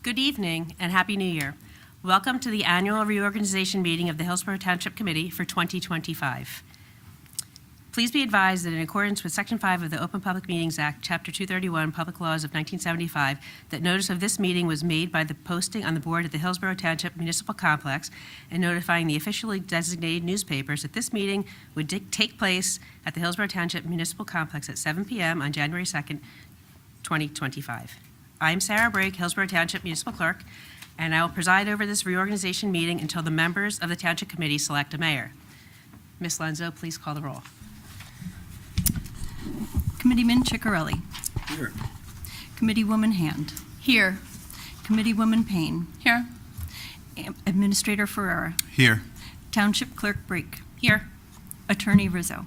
Good evening and Happy New Year. Welcome to the annual reorganization meeting of the Hillsborough Township Committee for 2025. Please be advised that in accordance with Section 5 of the Open Public Meetings Act, Chapter 231, Public Laws of 1975, that notice of this meeting was made by the posting on the board at the Hillsborough Township Municipal Complex and notifying the officially designated newspapers that this meeting would take place at the Hillsborough Township Municipal Complex at 7 p.m. on January 2nd, 2025. I'm Sarah Brake, Hillsborough Township Municipal Clerk, and I will preside over this reorganization meeting until the members of the Township Committee select a mayor. Ms. Lenzo, please call the roll. Committeeman Ciccarelli. Here. Committeewoman Hand. Here. Committeewoman Payne. Here. Administrator Ferrera. Here. Township Clerk Brake. Here. Attorney Rizzo.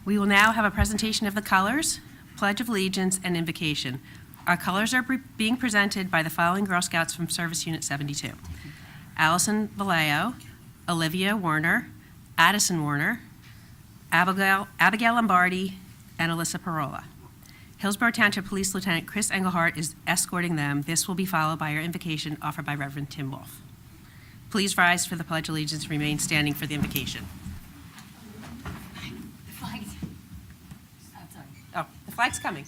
We will now have a presentation of the colors, Pledge of Allegiance, and invocation. Our colors are being presented by the following Girl Scouts from Service Unit 72. Allison Vallejo, Olivia Warner, Addison Warner, Abigail Lombardi, and Alyssa Parola. Hillsborough Township Police Lieutenant Chris Engelhardt is escorting them. This will be followed by our invocation offered by Reverend Tim Wolf. Please rise for the Pledge of Allegiance and remain standing for the invocation. The flag's outside. Oh, the flag's coming.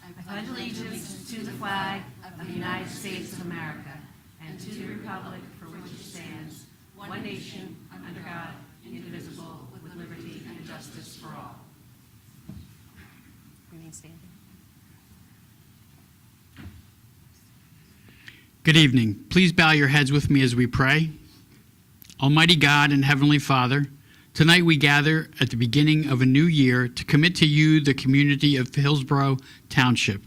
I pledge allegiance to the flag of the United States of America and to the republic for which it stands, one nation, under God, indivisible, with liberty and justice for all. Remain standing. Good evening. Please bow your heads with me as we pray. Almighty God and Heavenly Father, tonight we gather at the beginning of a new year to commit to you the community of Hillsborough Township.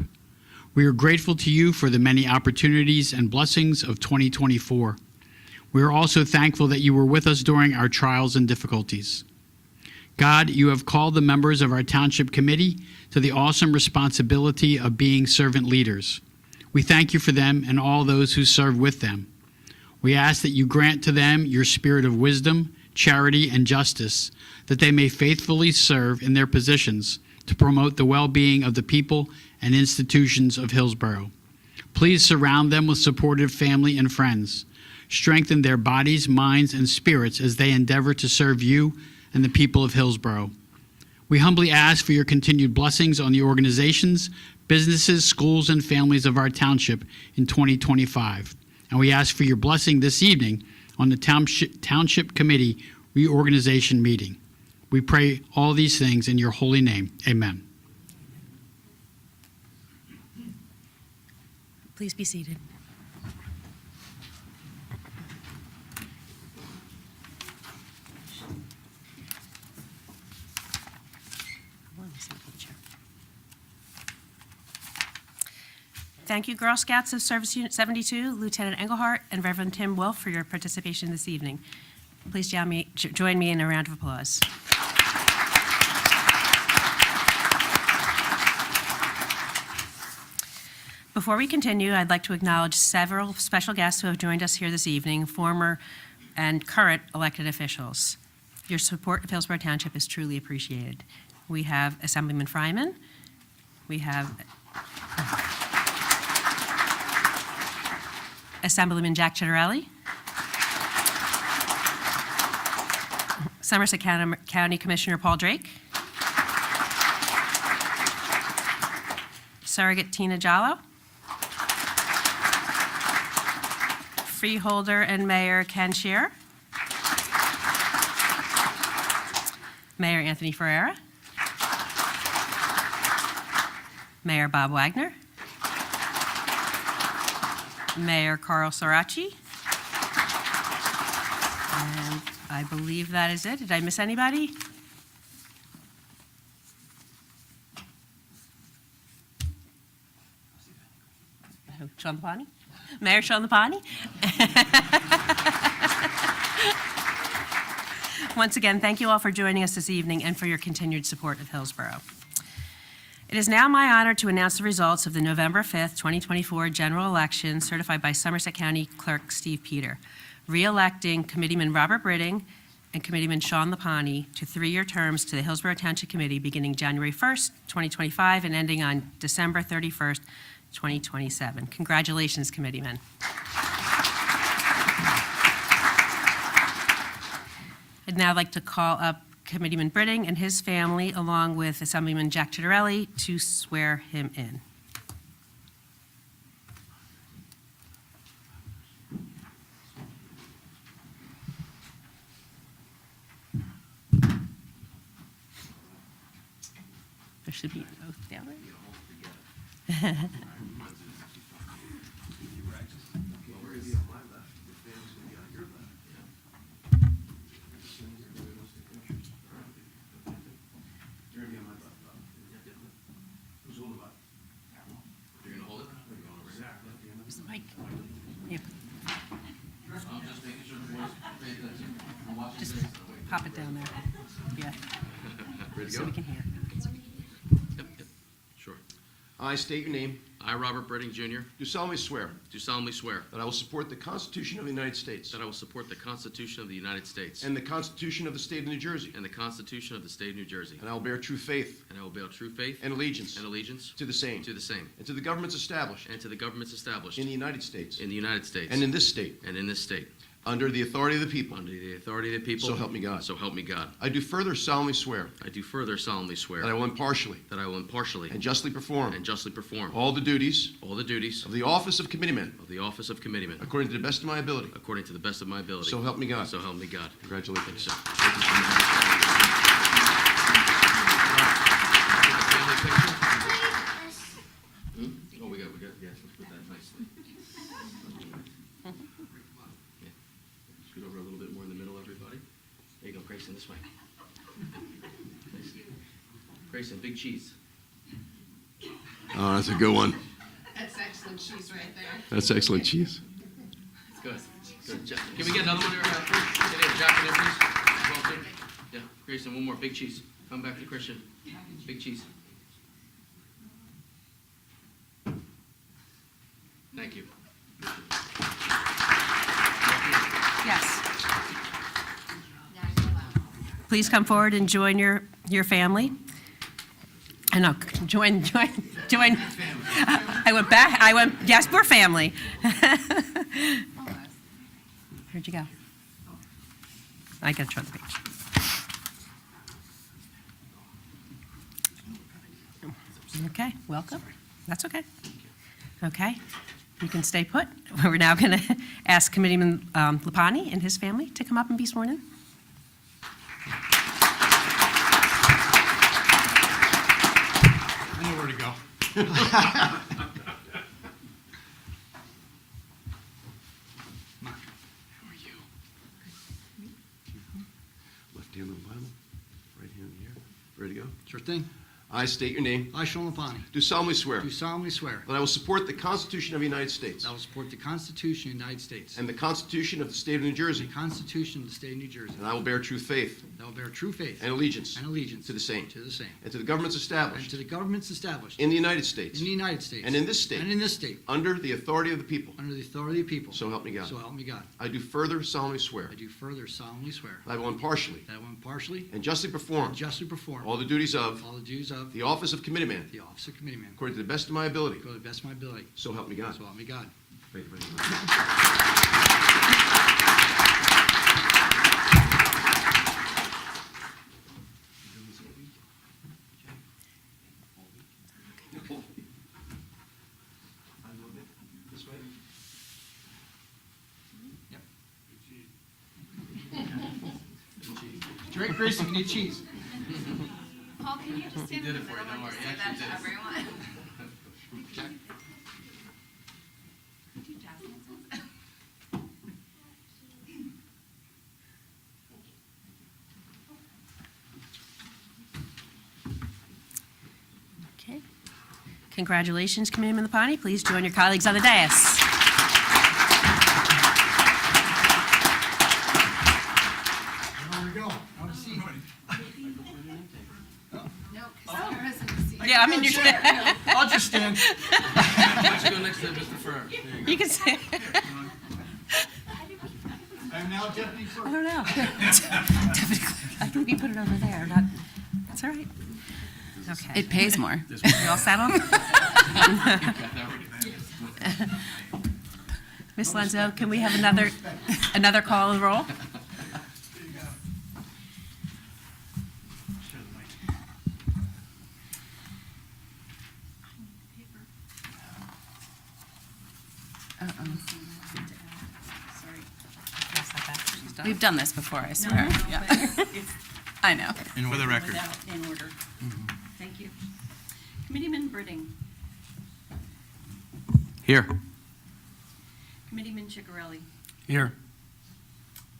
We are grateful to you for the many opportunities and blessings of 2024. We are also thankful that you were with us during our trials and difficulties. God, you have called the members of our Township Committee to the awesome responsibility of being servant leaders. We thank you for them and all those who serve with them. We ask that you grant to them your spirit of wisdom, charity, and justice, that they may faithfully serve in their positions to promote the well-being of the people and institutions of Hillsborough. Please surround them with supportive family and friends. Strengthen their bodies, minds, and spirits as they endeavor to serve you and the people of Hillsborough. We humbly ask for your continued blessings on the organizations, businesses, schools, and families of our township in 2025. And we ask for your blessing this evening on the Township Committee Reorganization meeting. We pray all these things in your holy name. Amen. Please be seated. Thank you, Girl Scouts of Service Unit 72, Lieutenant Engelhardt, and Reverend Tim Wolf for your participation this evening. Please join me in a round of applause. Before we continue, I'd like to acknowledge several special guests who have joined us here this evening, former and current elected officials. Your support of Hillsborough Township is truly appreciated. We have Assemblyman Fryman. We have Assemblyman Jack Ciccarelli, Somerset County Commissioner Paul Drake, Surrogate Tina Jallo, Freeholder and Mayor Ken Shearer, Mayor Anthony Ferreira, Mayor Bob Wagner, Mayor Carl Sorachi, and I believe that is it. Did I miss anybody? Sean Lapani? Mayor Sean Lapani? Once again, thank you all for joining us this evening and for your continued support of Hillsborough. It is now my honor to announce the results of the November 5th, 2024 general election certified by Somerset County Clerk Steve Peter, re-electing Committeeman Robert Britting and Committeeman Sean Lapani to 3-year terms to the Hillsborough Township Committee beginning January 1st, 2025 and ending on December 31st, 2027. Congratulations, Committeeman. I'd now like to call up Committeeman Britting and his family, along with Assemblyman Jack Chitterelli, to swear him in. There should be an oath down there. Where's the mic? Yep. Just pop it down there. Yeah. Ready to So go? we can hear. Yep. Sure. I state your name, I, Robert Britting, Jr., do solemnly swear do solemnly swear that I will support the Constitution of the United States that I will support the Constitution of the United States and the Constitution of the State of New Jersey, and the Constitution of the State of New Jersey, and I will bear true faith and I will bear true faith and allegiance and allegiance to the same to the same, and to the governments established and to the governments established in the United States in the United States and in this state, and in this state, under the authority of the people. under the authority of the people. So help me God. So help me God. I do further solemnly swear I do further solemnly swear that I will impartially that I will impartially and justly perform and justly perform all the duties all the duties of the office of committeeman of the office of committeeman according to the best of my ability. according to the best of my ability. So help me God. So help me God. Congratulations. Sir. Oh, we got, yes, let's put that nicely. Yeah. Scoot over a little bit more in the middle, everybody. There you go, Grayson, this way. Grayson, big cheese. Oh, that's a good one. That's excellent cheese right there. That's excellent cheese. Good, good. Can we get another one here, please? Can we have Jack in there, please? Well, too. Yeah, Grayson, one more, big cheese. Come back to Christian. Big cheese. Thank you. Yes. Please come forward and join your family. I know, join. Yes, we're family. Where'd you go? I gotta show the page. Okay, welcome. That's okay. Okay, you can stay put. We're now going to ask Committeeman Lapani and his family to come up and be sworn in. I know where to go. Left hand on the Bible, right hand here. Ready to go? Sure thing. I state your name, I, Sean Lapani, do solemnly swear do solemnly swear that I will support the Constitution of the United States that I will support the Constitution of the United States and the Constitution of the State of New and Jersey, the Constitution of the State of New Jersey, and I will bear true faith that I will bear true faith and allegiance and allegiance to the same to the same, and to the governments and established to the governments established in the United States in the United States and in this state and in this state, under the authority of the people. under the authority of the people. So help me God. So help me God. I do further solemnly swear I do further solemnly swear that I will impartially that I will impartially and justly perform and justly perform all the duties of all the duties of the office of committeeman the office of committeeman according to the best of my ability. to the best of my ability. So help me God. So help me God. Thank you very much. Drake Grayson, you need cheese. Paul, can you just stand did in it the for you, middle don't and just worry. say that Actually to did. everyone? Jack? Do jazz dances? Okay. Congratulations, Committeeman Lapani. Please join your colleagues on the dais. There we go. Have a seat. No, because Sarah's in the seat. Yeah, I'm in your chair. I'll just stand. Why don't you go next to Mr. Ferrer? There you go. You can say, I'm now deputy clerk. I don't know. I think you put it over there, not, that's all right. Okay. It pays more. You all settled? Ms. Lenzo, can we have another call of the roll? We've done this before, I swear. Yeah. I know. For the record. In order. Thank you. Committeeman Britting. Here. Committeeman Chicarelli. Here.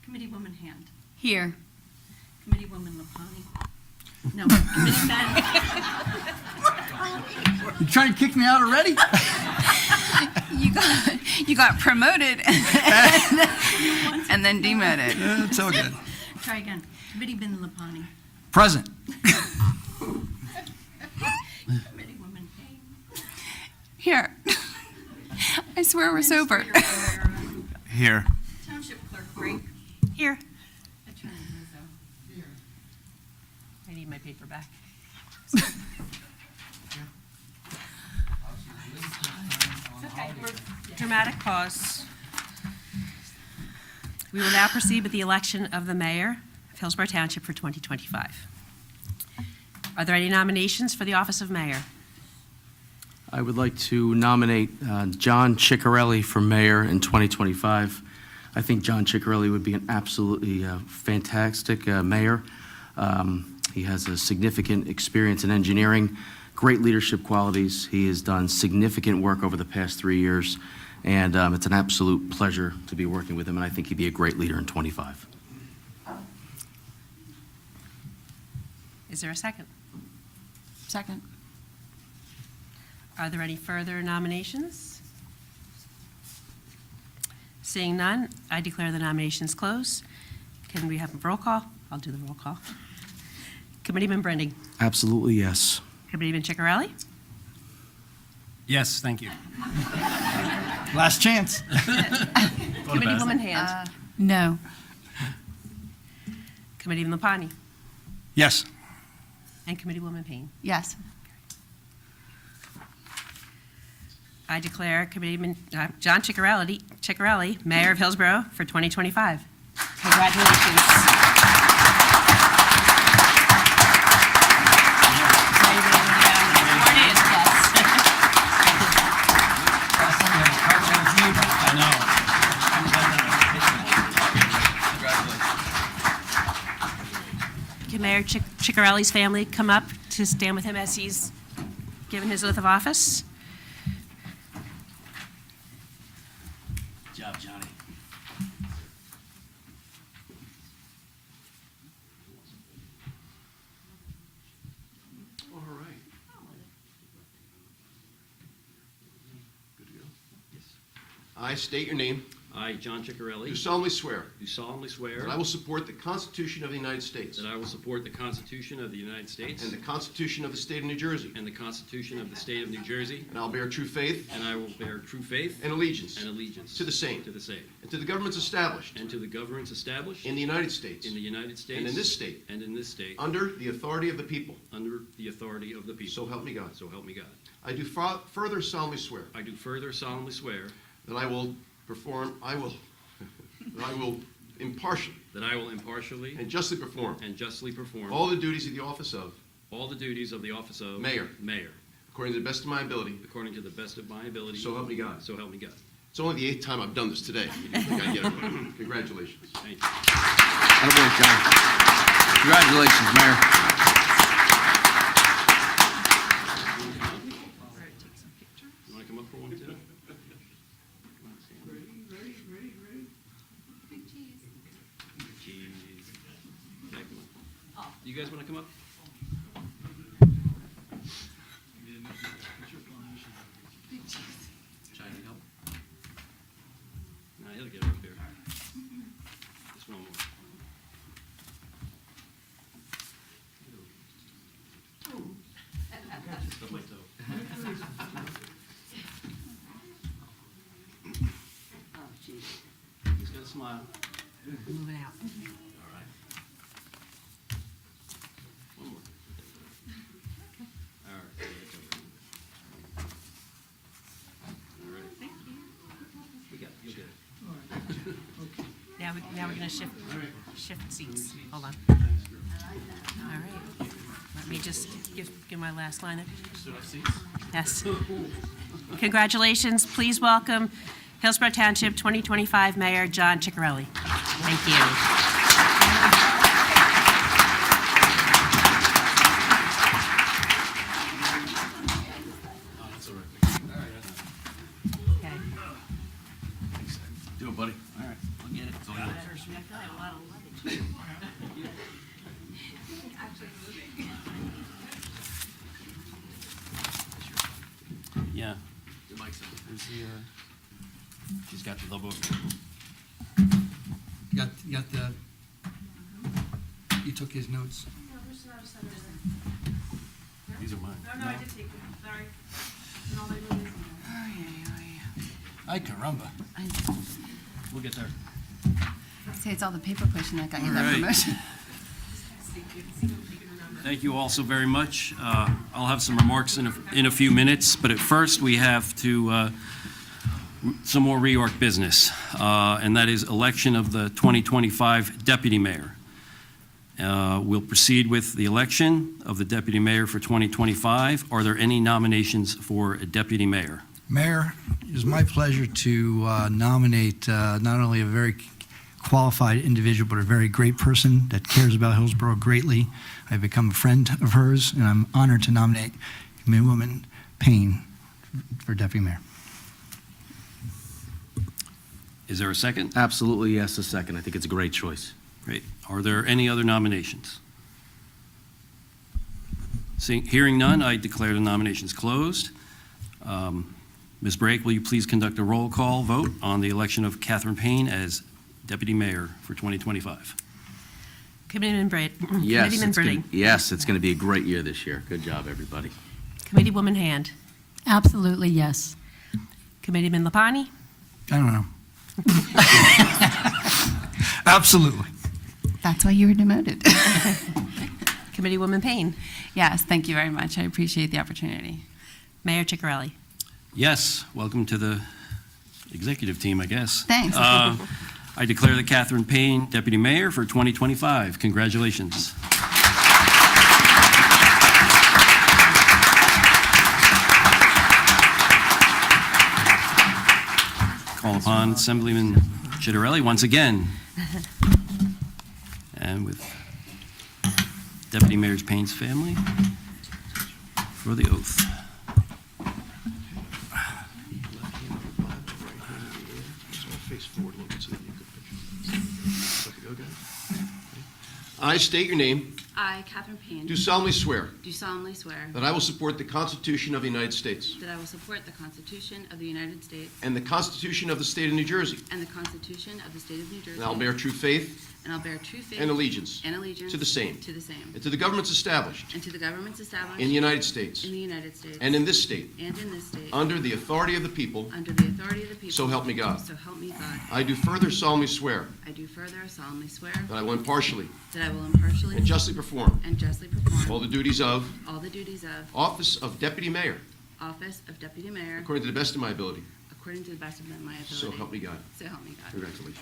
Committeewoman Hand. Here. Committeewoman Lapani. No, Committeeman. You trying to kick me out already? You got promoted and then demoted. It's all good. Try again. Committeeman Lapani. Present. Committeewoman Payne. Here. I swear we're sober. Administrator Rivera. Here. Township Clerk Brink. Here. Attorney Rizzo. I need my paper back. Dramatic pause. We will now proceed with the election of the mayor of Hillsborough Township for 2025. Are there any nominations for the office of mayor? I would like to nominate John Chicarelli for mayor in 2025. I think John Chicarelli would be an absolutely fantastic mayor. He has a significant experience in engineering, great leadership qualities. He has done significant work over the past 3 years, and it's an absolute pleasure to be working with him, and I think he'd be a great leader in 25. Is there a second? Second. Are there any further nominations? Seeing none, I declare the nominations closed. Can we have a roll call? I'll do the roll call. Committeeman Brendig. Absolutely, yes. Committeeman Chicarelli. Yes, thank you. Last chance. Committeewoman Hand. No. Committeeman Lapani. Yes. And Committeewoman Payne. Yes. I declare Committeeman John Chicarelli, Mayor of Hillsborough for 2025. Congratulations. Can Mayor Chicarelli's family come up to stand with him as he's given his oath of office? Good job, Johnny. All right. Good to go? Yes. I state your name. I, John Do Chicarelli, solemnly swear do solemnly swear that I will support the Constitution of the United States that I will support the Constitution of the United States and the Constitution of the State of New Jersey, and the Constitution of the State of New Jersey, and I will bear true faith and I will bear true faith and allegiance and allegiance to the same to the same, and to the governments established and to the governments established in the United States in the United States and in this state and in this state under the authority of the people. under the authority of the people. So help me God. So help me God. I do further solemnly swear I do further solemnly swear that I will impartially that I will impartially and justly perform and justly perform all the duties of the office of all the duties of the office of Mayor. Mayor, according to the best of my ability. according to the best of my ability. So help me God. So help me God. It's only the 8th time I've done this today. I think I get it right. Congratulations. Thank you. Attaboy, John. Congratulations, Mayor. guys want to come up? No, he'll get up here. Just one more. Stuff like that. He's got a smile. Move it out. All right. One more. All right. All right. Thank you. We got it. You'll get it. Now we're going to shift seats. Hold on. All right. Let me just give my last line. Yes. Congratulations. Please welcome Hillsborough Township 2025 Mayor John Ciccarelli. Thank you. Okay. Do it, buddy. All right, I'll get it. It's all yours. Yeah. Your mic's on. Who's here? She's got the book. Got the, you took his notes. These are mine. No, I did take them. Sorry. Ay, caramba. We'll get there. Say it's all the paper pushing that got you that All right. promotion. Thank you all so very much. I'll have some remarks in a few minutes, but at first we have to some more reorg business, and that is election of the 2025 deputy mayor. We'll proceed with the election of the deputy mayor for 2025. Are there any nominations for a deputy mayor? Mayor, it is my pleasure to nominate not only a very qualified individual, but a very great person that cares about Hillsborough greatly. I've become a friend of hers, and I'm honored to nominate Committeewoman Payne for deputy mayor. Is there a second? Absolutely, yes, a second. I think it's a great choice. Great. Are there any other nominations? Hearing none, I declare the nominations closed. Ms. Brake, will you please conduct a roll call vote on the election of Catherine Payne as deputy mayor for 2025? Committeeman Braid. Yes, Committeeman Britting. it's going to be a great year this year. Good job, everybody. Committeewoman Hand. Absolutely, yes. Committeeman Lapani. I don't know. Absolutely. That's why you were demoted. Committeewoman Payne. Yes, thank you very much. I appreciate the opportunity. Mayor Ciccarelli. Yes, welcome to the executive team, I guess. Thanks. I declare that Catherine Payne, deputy mayor for 2025. Congratulations. Call upon Assemblyman Ciccarelli once again. And with Deputy Mayor Payne's family for the oath. Face forward a little bit so that you could picture. Go, guys. I state your name, I, Catherine Payne, do solemnly swear do solemnly swear that I will support the Constitution of the United States that I will support the Constitution of the United States and the Constitution of the State of New Jersey, and the Constitution of the State of New Jersey, and I will bear true faith and I'll bear true faith and allegiance and allegiance to the same, to the same, and to the governments established and to the governments established in the United States in the United States and in this state, and in this state, under the authority of the people, under the authority of the people. so help me God. So help me God. I do further solemnly swear I do further solemnly swear that I will impartially that I will impartially and justly perform and justly perform all the duties of all the duties of office of Deputy Mayor office of Deputy Mayor according to the best of my ability. according to the best of my ability. So help me God. So help me God. Congratulations.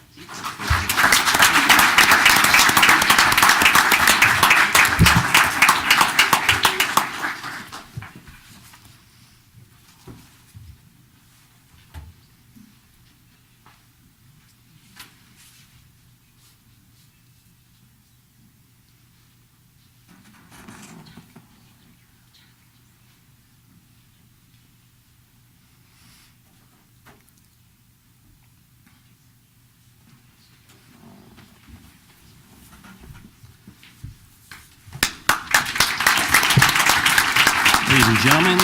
Ladies and gentlemen,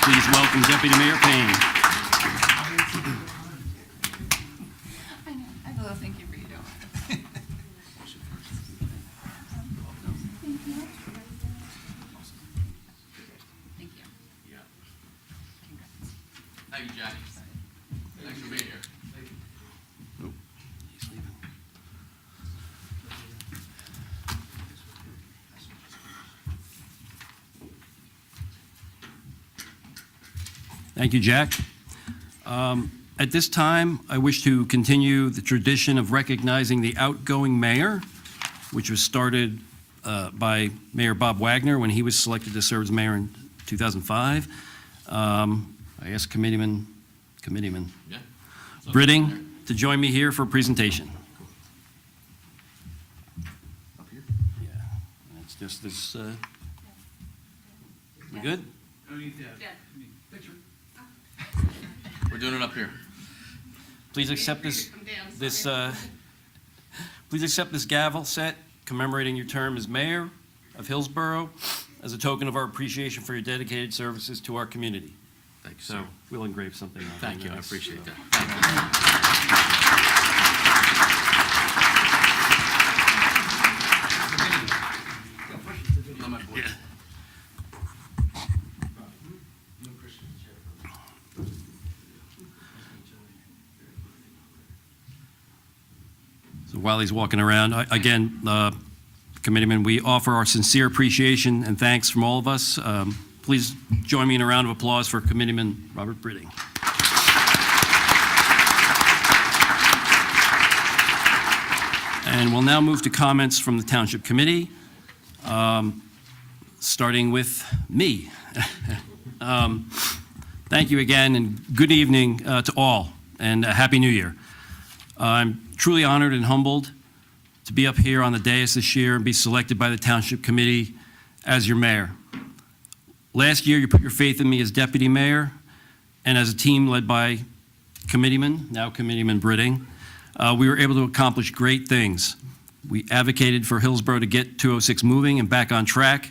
please welcome Deputy Mayor Payne. I know. I have a little thank you for you, don't Thank you. Thank you, Jack. Thanks for being here. Oh, he's leaving. Thank you, Jack. At this time, I wish to continue the tradition of recognizing the outgoing mayor, which was started by Mayor Bob Wagner when he was selected to serve as mayor in 2005. I ask Committeeman Yeah. Britting to join me here for a presentation. Up here? Yeah, it's just this, we good? We're doing it up here. Please accept please accept this gavel set commemorating your term as mayor of Hillsborough as a token of our appreciation for your dedicated services to our community. Thank you, So sir. we'll engrave something on it. Thank you, I appreciate that. Yeah. So while he's walking around, again, Committeeman, we offer our sincere appreciation and thanks from all of us. Please join me in a round of applause for Committeeman Robert Britting. And we'll now move to comments from the Township Committee, starting with me. Thank you again, and good evening to all, and a Happy New Year. I'm truly honored and humbled to be up here on the dais this year and be selected by the Township Committee as your mayor. Last year, you put your faith in me as deputy mayor, and as a team led by Committeeman, now Committeeman Britting, we were able to accomplish great things. We advocated for Hillsborough to get 206 moving and back on track,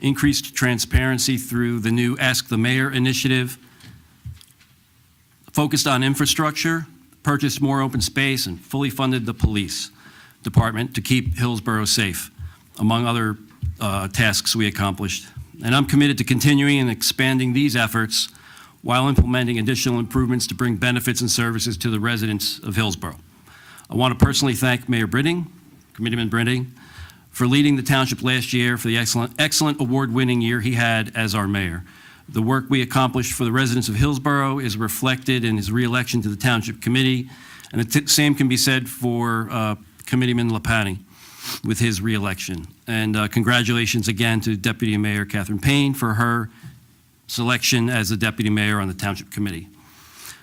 increased transparency through the new Ask the Mayor initiative, focused on infrastructure, purchased more open space, and fully funded the police department to keep Hillsborough safe, among other tasks we accomplished. And I'm committed to continuing and expanding these efforts while implementing additional improvements to bring benefits and services to the residents of Hillsborough. I want to personally thank Mayor Britting, Committeeman Britting, for leading the township last year for the excellent award-winning year he had as our mayor. The work we accomplished for the residents of Hillsborough is reflected in his reelection to the Township Committee, and the same can be said for Committeeman Lapani with his reelection. And congratulations again to Deputy Mayor Catherine Payne for her selection as the Deputy Mayor on the Township Committee.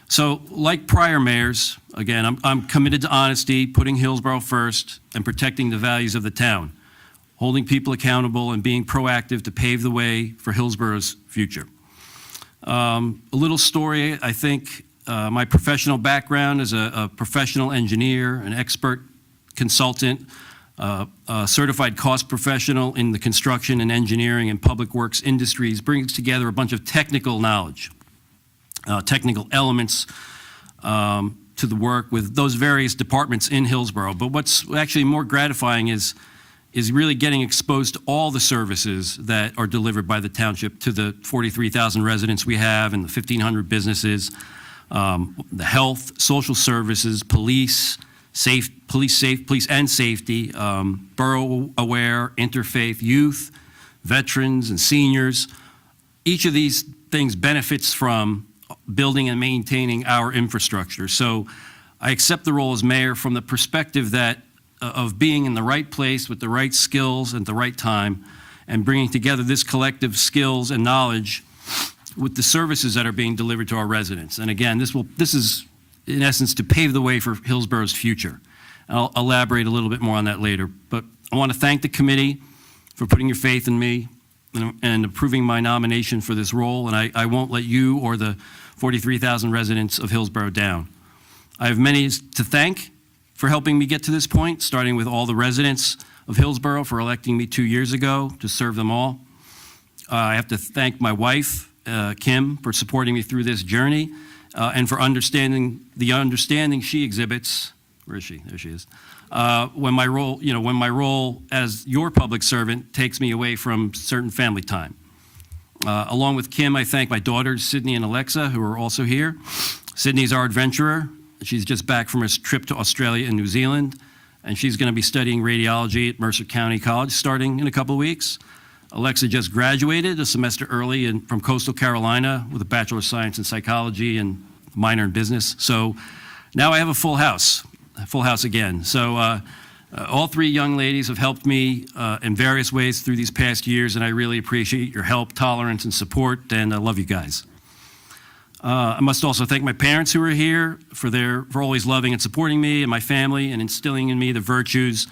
So, like prior mayors, again, I'm committed to honesty, putting Hillsborough first, and protecting the values of the town, holding people accountable and being proactive to pave the way for Hillsborough's future. A little story, I think, my professional background as a professional engineer, an expert consultant, a certified cost professional in the construction and engineering and public works industries, brings together a bunch of technical knowledge, technical elements to the work with those various departments in Hillsborough. But what's actually more gratifying is really getting exposed to all the services that are delivered by the township to the 43,000 residents we have and the 1,500 businesses, the health, social services, police and safety, borough-aware, interfaith, youth, veterans, and seniors. Each of these things benefits from building and maintaining our infrastructure. So I accept the role as mayor from the perspective that of being in the right place with the right skills at the right time and bringing together this collective skills and knowledge with the services that are being delivered to our residents. And again, this is in essence to pave the way for Hillsborough's future. I'll elaborate a little bit more on that later, but I want to thank the committee for putting your faith in me and approving my nomination for this role, and I won't let you or the 43,000 residents of Hillsborough down. I have many to thank for helping me get to this point, starting with all the residents of Hillsborough for electing me 2 years ago to serve them all. I have to thank my wife, Kim, for supporting me through this journey and for understanding she exhibits. Where is she? There she is. When my role as your public servant takes me away from certain family time. Along with Kim, I thank my daughters, Sydney and Alexa, who are also here. Sydney's our adventurer. She's just back from her trip to Australia and New Zealand, and she's going to be studying radiology at Mercer County College starting in a couple of weeks. Alexa just graduated a semester early from Coastal Carolina with a Bachelor of Science in Psychology and minor in Business. So now I have a full house again. So all three young ladies have helped me in various ways through these past years, and I really appreciate your help, tolerance, and support, and I love you guys. I must also thank my parents who are here for always loving and supporting me and my family and instilling in me the virtues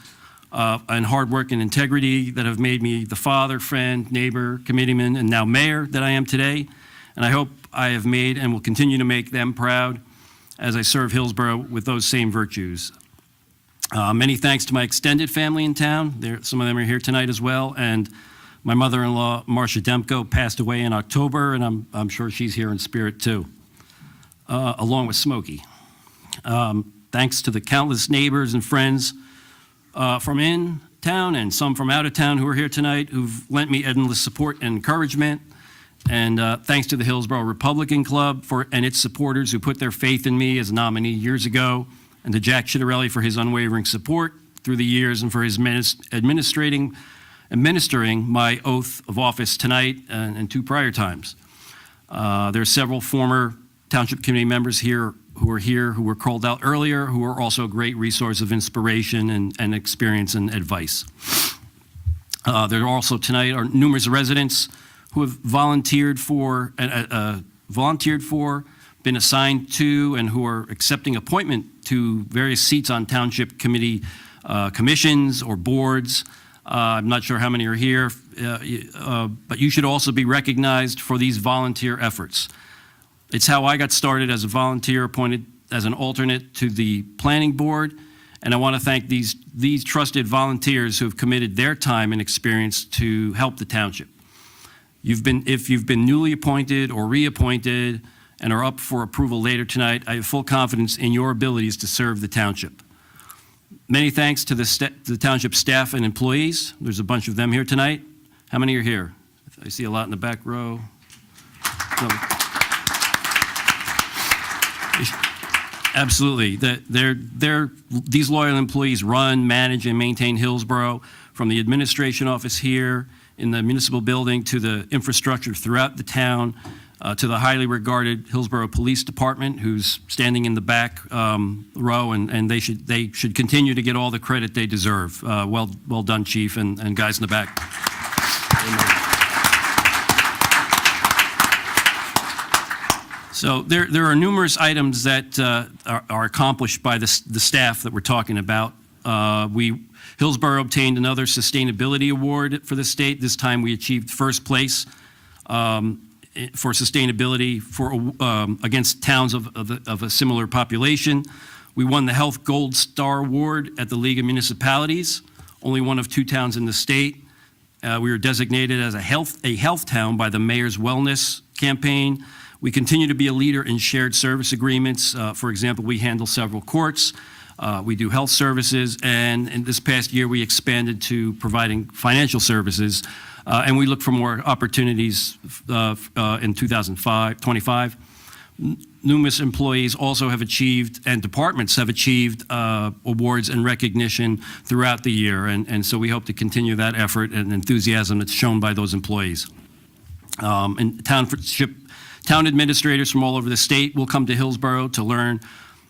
and hard work and integrity that have made me the father, friend, neighbor, committeeman, and now mayor that I am today. And I hope I have made and will continue to make them proud as I serve Hillsborough with those same virtues. Many thanks to my extended family in town. Some of them are here tonight as well. And my mother-in-law, Marcia Demko, passed away in October, and I'm sure she's here in spirit too, along with Smokey. Thanks to the countless neighbors and friends from in town and some from out of town who are here tonight who've lent me endless support and encouragement. And thanks to the Hillsborough Republican Club and its supporters who put their faith in me as a nominee years ago, and to Jack Chittarelli for his unwavering support through the years and for his administering my oath of office tonight and two prior times. There are several former Township Committee members here who were called out earlier, who are also a great resource of inspiration and experience and advice. There are also tonight are numerous residents who have volunteered for, been assigned to, and who are accepting appointment to various seats on Township Committee commissions or boards. I'm not sure how many are here, but you should also be recognized for these volunteer efforts. It's how I got started as a volunteer, appointed as an alternate to the planning board, and I want to thank these trusted volunteers who have committed their time and experience to help the township. If you've been newly appointed or reappointed and are up for approval later tonight, I have full confidence in your abilities to serve the township. Many thanks to the township staff and employees. There's a bunch of them here tonight. How many are here? I see a lot in the back row. So, absolutely. These loyal employees run, manage, and maintain Hillsborough, from the administration office here in the municipal building to the infrastructure throughout the town, to the highly regarded Hillsborough Police Department, who's standing in the back row, and they should continue to get all the credit they deserve. Well done, Chief, and guys in the back. So there are numerous items that are accomplished by the staff that we're talking about. Hillsborough obtained another sustainability award for the state. This time we achieved first place for sustainability against towns of a similar population. We won the Health Gold Star Award at the League of Municipalities, only one of two towns in the state. We were designated as a health town by the Mayor's Wellness Campaign. We continue to be a leader in shared service agreements. For example, we handle several courts. We do health services, and in this past year, we expanded to providing financial services, and we look for more opportunities in 2025. Numerous employees also have achieved, and departments have achieved, awards and recognition throughout the year, and so we hope to continue that effort and enthusiasm that's shown by those employees. And town administrators from all over the state will come to Hillsborough to learn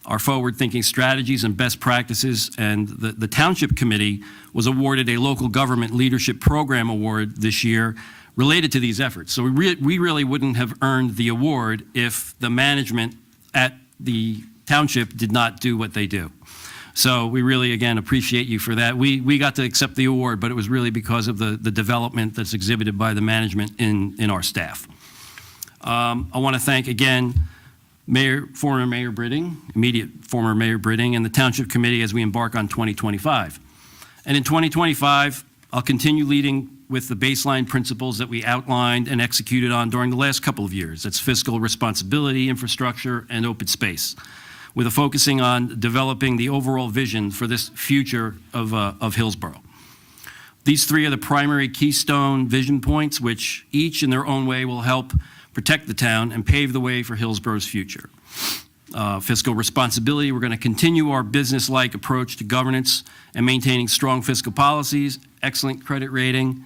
our forward-thinking strategies and best practices, and the Township Committee was awarded a Local Government Leadership Program Award this year related to these efforts. So we really wouldn't have earned the award if the management at the Township did not do what they do. So we really, again, appreciate you for that. We got to accept the award, but it was really because of the development that's exhibited by the management in our staff. I want to thank, again, former Mayor Britting, immediate former Mayor Britting, and the Township Committee as we embark on 2025. And in 2025, I'll continue leading with the baseline principles that we outlined and executed on during the last couple of years. That's fiscal responsibility, infrastructure, and open space, with a focusing on developing the overall vision for this future of Hillsborough. These three are the primary keystone vision points, which each in their own way will help protect the town and pave the way for Hillsborough's future. Fiscal responsibility, we're going to continue our business-like approach to governance and maintaining strong fiscal policies, excellent credit rating,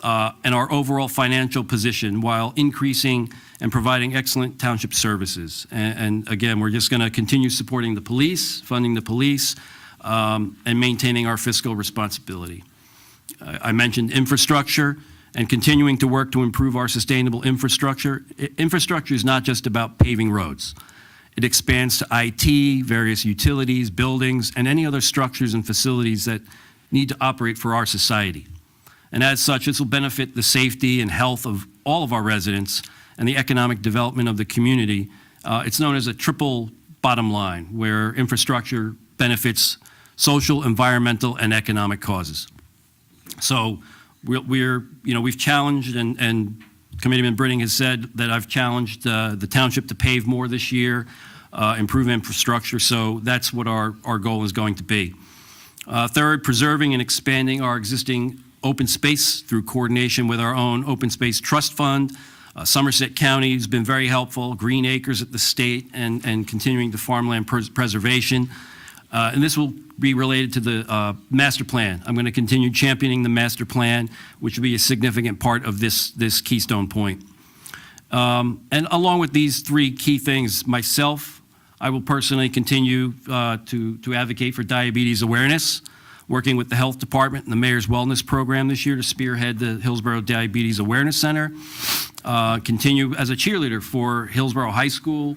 and our overall financial position while increasing and providing excellent township services. And again, we're just going to continue supporting the police, funding the police, and maintaining our fiscal responsibility. I mentioned infrastructure and continuing to work to improve our sustainable infrastructure. Infrastructure is not just about paving roads. It expands to IT, various utilities, buildings, and any other structures and facilities that need to operate for our society. And as such, this will benefit the safety and health of all of our residents and the economic development of the community. It's known as a triple bottom line, where infrastructure benefits social, environmental, and economic causes. So we've challenged, and Committeeman Britting has said that I've challenged the township to pave more this year, improve infrastructure, so that's what our goal is going to be. Third, preserving and expanding our existing open space through coordination with our own Open Space Trust Fund. Somerset County has been very helpful, Green Acres at the state, and continuing the farmland preservation. And this will be related to the master plan. I'm going to continue championing the master plan, which will be a significant part of this keystone point. And along with these three key things, myself, I will personally continue to advocate for diabetes awareness, working with the Health Department and the Mayor's Wellness Program this year to spearhead the Hillsborough Diabetes Awareness Center. Continue as a cheerleader for Hillsborough High School,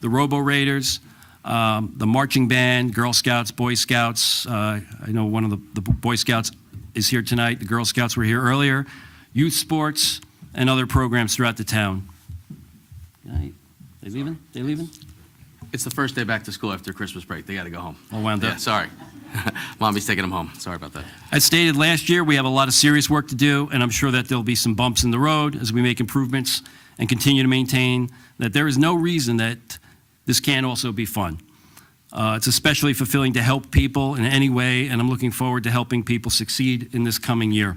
the Robo Raiders, the marching band, Girl Scouts, Boy Scouts. I know one of the Boy Scouts is here tonight. The Girl Scouts were here earlier. Youth sports and other programs throughout the town. They leaving? They leaving? It's the first day back to school after Christmas break. They got to go home. All wound up. Yeah, sorry. Mommy's taking them home. Sorry about that. As stated last year, we have a lot of serious work to do, and I'm sure that there'll be some bumps in the road as we make improvements and continue to maintain that there is no reason that this can't also be fun. It's especially fulfilling to help people in any way, and I'm looking forward to helping people succeed in this coming year.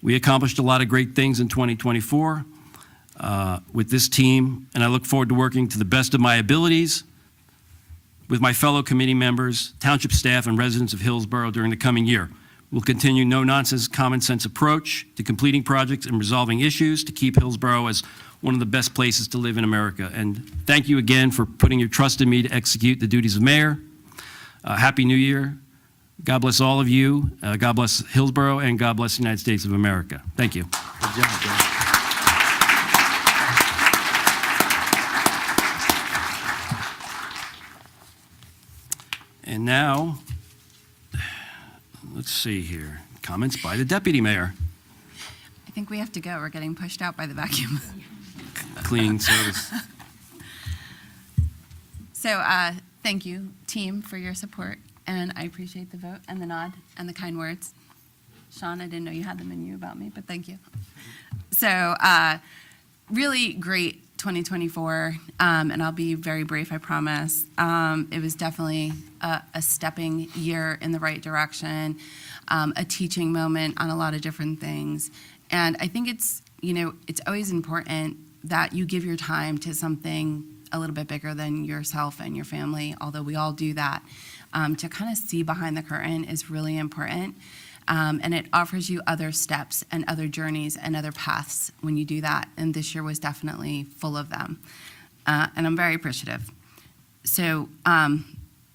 We accomplished a lot of great things in 2024 with this team, and I look forward to working to the best of my abilities with my fellow committee members, township staff, and residents of Hillsborough during the coming year. We'll continue no-nonsense, common-sense approach to completing projects and resolving issues to keep Hillsborough as one of the best places to live in America. And thank you again for putting your trust in me to execute the duties of mayor. Happy New Year. God bless all of you. God bless Hillsborough, and God bless the United States of America. Thank you. Good job, John. And now, let's see here. Comments by the deputy mayor. I think we have to go. We're getting pushed out by the vacuum. Cleaning service. So thank you, team, for your support, and I appreciate the vote and the nod and the kind words. Sean, I didn't know you had them in you about me, but thank you. So really great 2024, and I'll be very brief, I promise. It was definitely a stepping year in the right direction, a teaching moment on a lot of different things. And I think it's always important that you give your time to something a little bit bigger than yourself and your family, although we all do that. To kind of see behind the curtain is really important. And it offers you other steps and other journeys and other paths when you do that. And this year was definitely full of them. And I'm very appreciative. So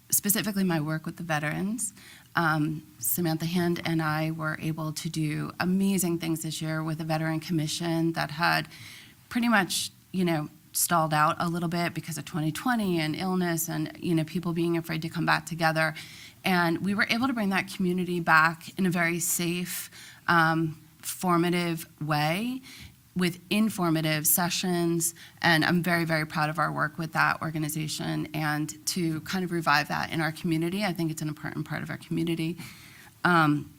specifically my work with the veterans, Samantha Hand and I were able to do amazing things this year with a veteran commission that had pretty much, stalled out a little bit because of 2020 and illness and, people being afraid to come back together. And we were able to bring that community back in a very safe, formative way with informative sessions. And I'm very, very proud of our work with that organization and to kind of revive that in our community. I think it's an important part of our community.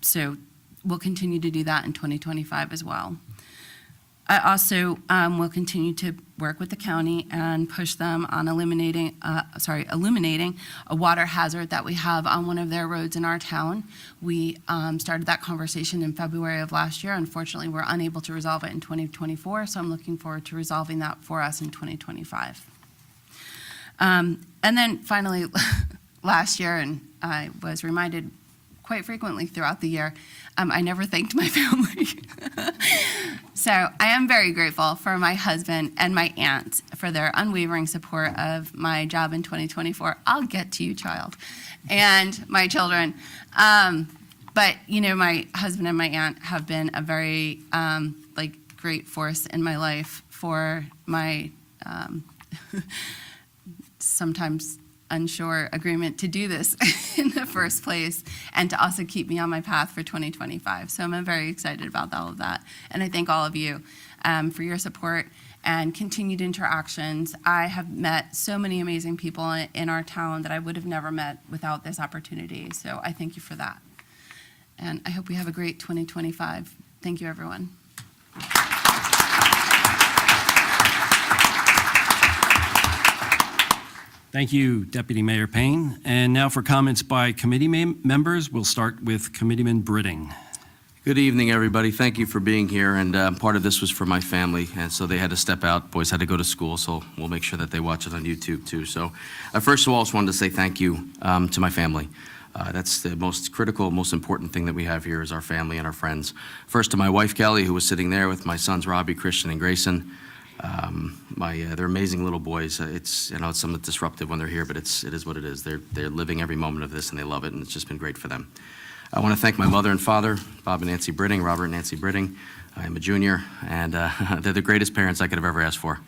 So we'll continue to do that in 2025 as well. I also will continue to work with the county and push them on illuminating a water hazard that we have on one of their roads in our town. We started that conversation in February of last year. Unfortunately, we're unable to resolve it in 2024, so I'm looking forward to resolving that for us in 2025. And then finally, last year, and I was reminded quite frequently throughout the year, I never thanked my family. So I am very grateful for my husband and my aunt for their unwavering support of my job in 2024. I'll get to you, child, and my children. But, my husband and my aunt have been a very, great force in my life for my sometimes unsure agreement to do this in the first place, and to also keep me on my path for 2025. So I'm very excited about all of that. And I thank all of you for your support and continued interactions. I have met so many amazing people in our town that I would have never met without this opportunity. So I thank you for that. And I hope we have a great 2025. Thank you, everyone. Thank you, Deputy Mayor Payne. And now for comments by committee members, we'll start with Committeeman Britting. Good evening, everybody. Thank you for being here, and part of this was for my family, and so they had to step out. Boys had to go to school, so we'll make sure that they watch it on YouTube, too. So first of all, I just wanted to say thank you to my family. That's the most critical, most important thing that we have here is our family and our friends. First to my wife, Kelly, who was sitting there with my sons, Robbie, Christian, and Grayson. They're amazing little boys. It's somewhat disruptive when they're here, but it is what it is. They're living every moment of this, and they love it, and it's just been great for them. I want to thank my mother and father, Bob and Nancy Britting, Robert and Nancy Britting. I am a junior, and they're the greatest parents I could have ever asked for.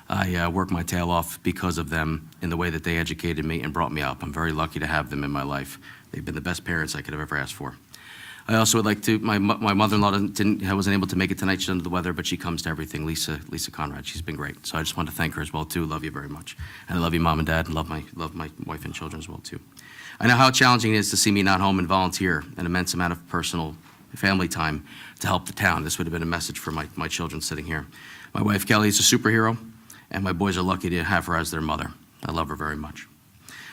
I work my tail off because of them in the way that they educated me and brought me up. I'm very lucky to have them in my life. They've been the best parents I could have ever asked for. I also would like to, my mother-in-law wasn't able to make it tonight. She's under the weather, but she comes to everything. Lisa Conrad, she's been great. So I just want to thank her as well, too. Love you very much. And I love you, Mom and Dad, and love my wife and children as well, too. I know how challenging it is to see me not home and volunteer an immense amount of personal family time to help the town. This would have been a message for my children sitting here. My wife, Kelly, is a superhero, and my boys are lucky to have her as their mother. I love her very much.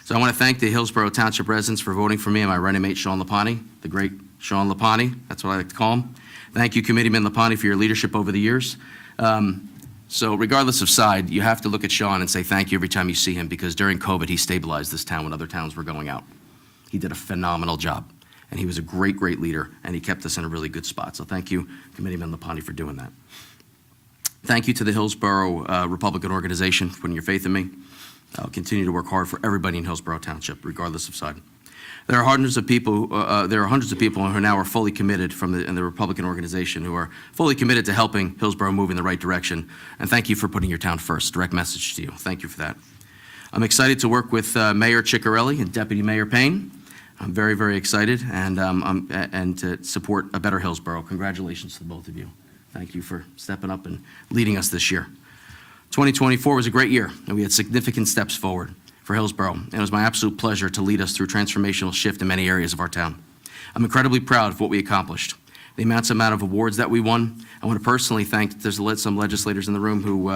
So I want to thank the Hillsborough Township residents for voting for me and my running mate, Sean Lapani, the great Sean Lapani. That's what I like to call him. Thank you, Committeeman Lapani, for your leadership over the years. So regardless of side, you have to look at Sean and say thank you every time you see him, because during COVID, he stabilized this town when other towns were going out. He did a phenomenal job, and he was a great, great leader, and he kept us in a really good spot. So thank you, Committeeman Lapani, for doing that. Thank you to the Hillsborough Republican Organization for putting your faith in me. I'll continue to work hard for everybody in Hillsborough Township, regardless of side. There are hundreds of people who now are fully committed in the Republican organization who are fully committed to helping Hillsborough move in the right direction. And thank you for putting your town first. Direct message to you. Thank you for that. I'm excited to work with Mayor Ciccarelli and Deputy Mayor Payne. I'm very, very excited, and to support a better Hillsborough. Congratulations to the both of you. Thank you for stepping up and leading us this year. 2024 was a great year, and we had significant steps forward for Hillsborough, and it was my absolute pleasure to lead us through a transformational shift in many areas of our town. I'm incredibly proud of what we accomplished, the immense amount of awards that we won. I want to personally thank, there's some legislators in the room who,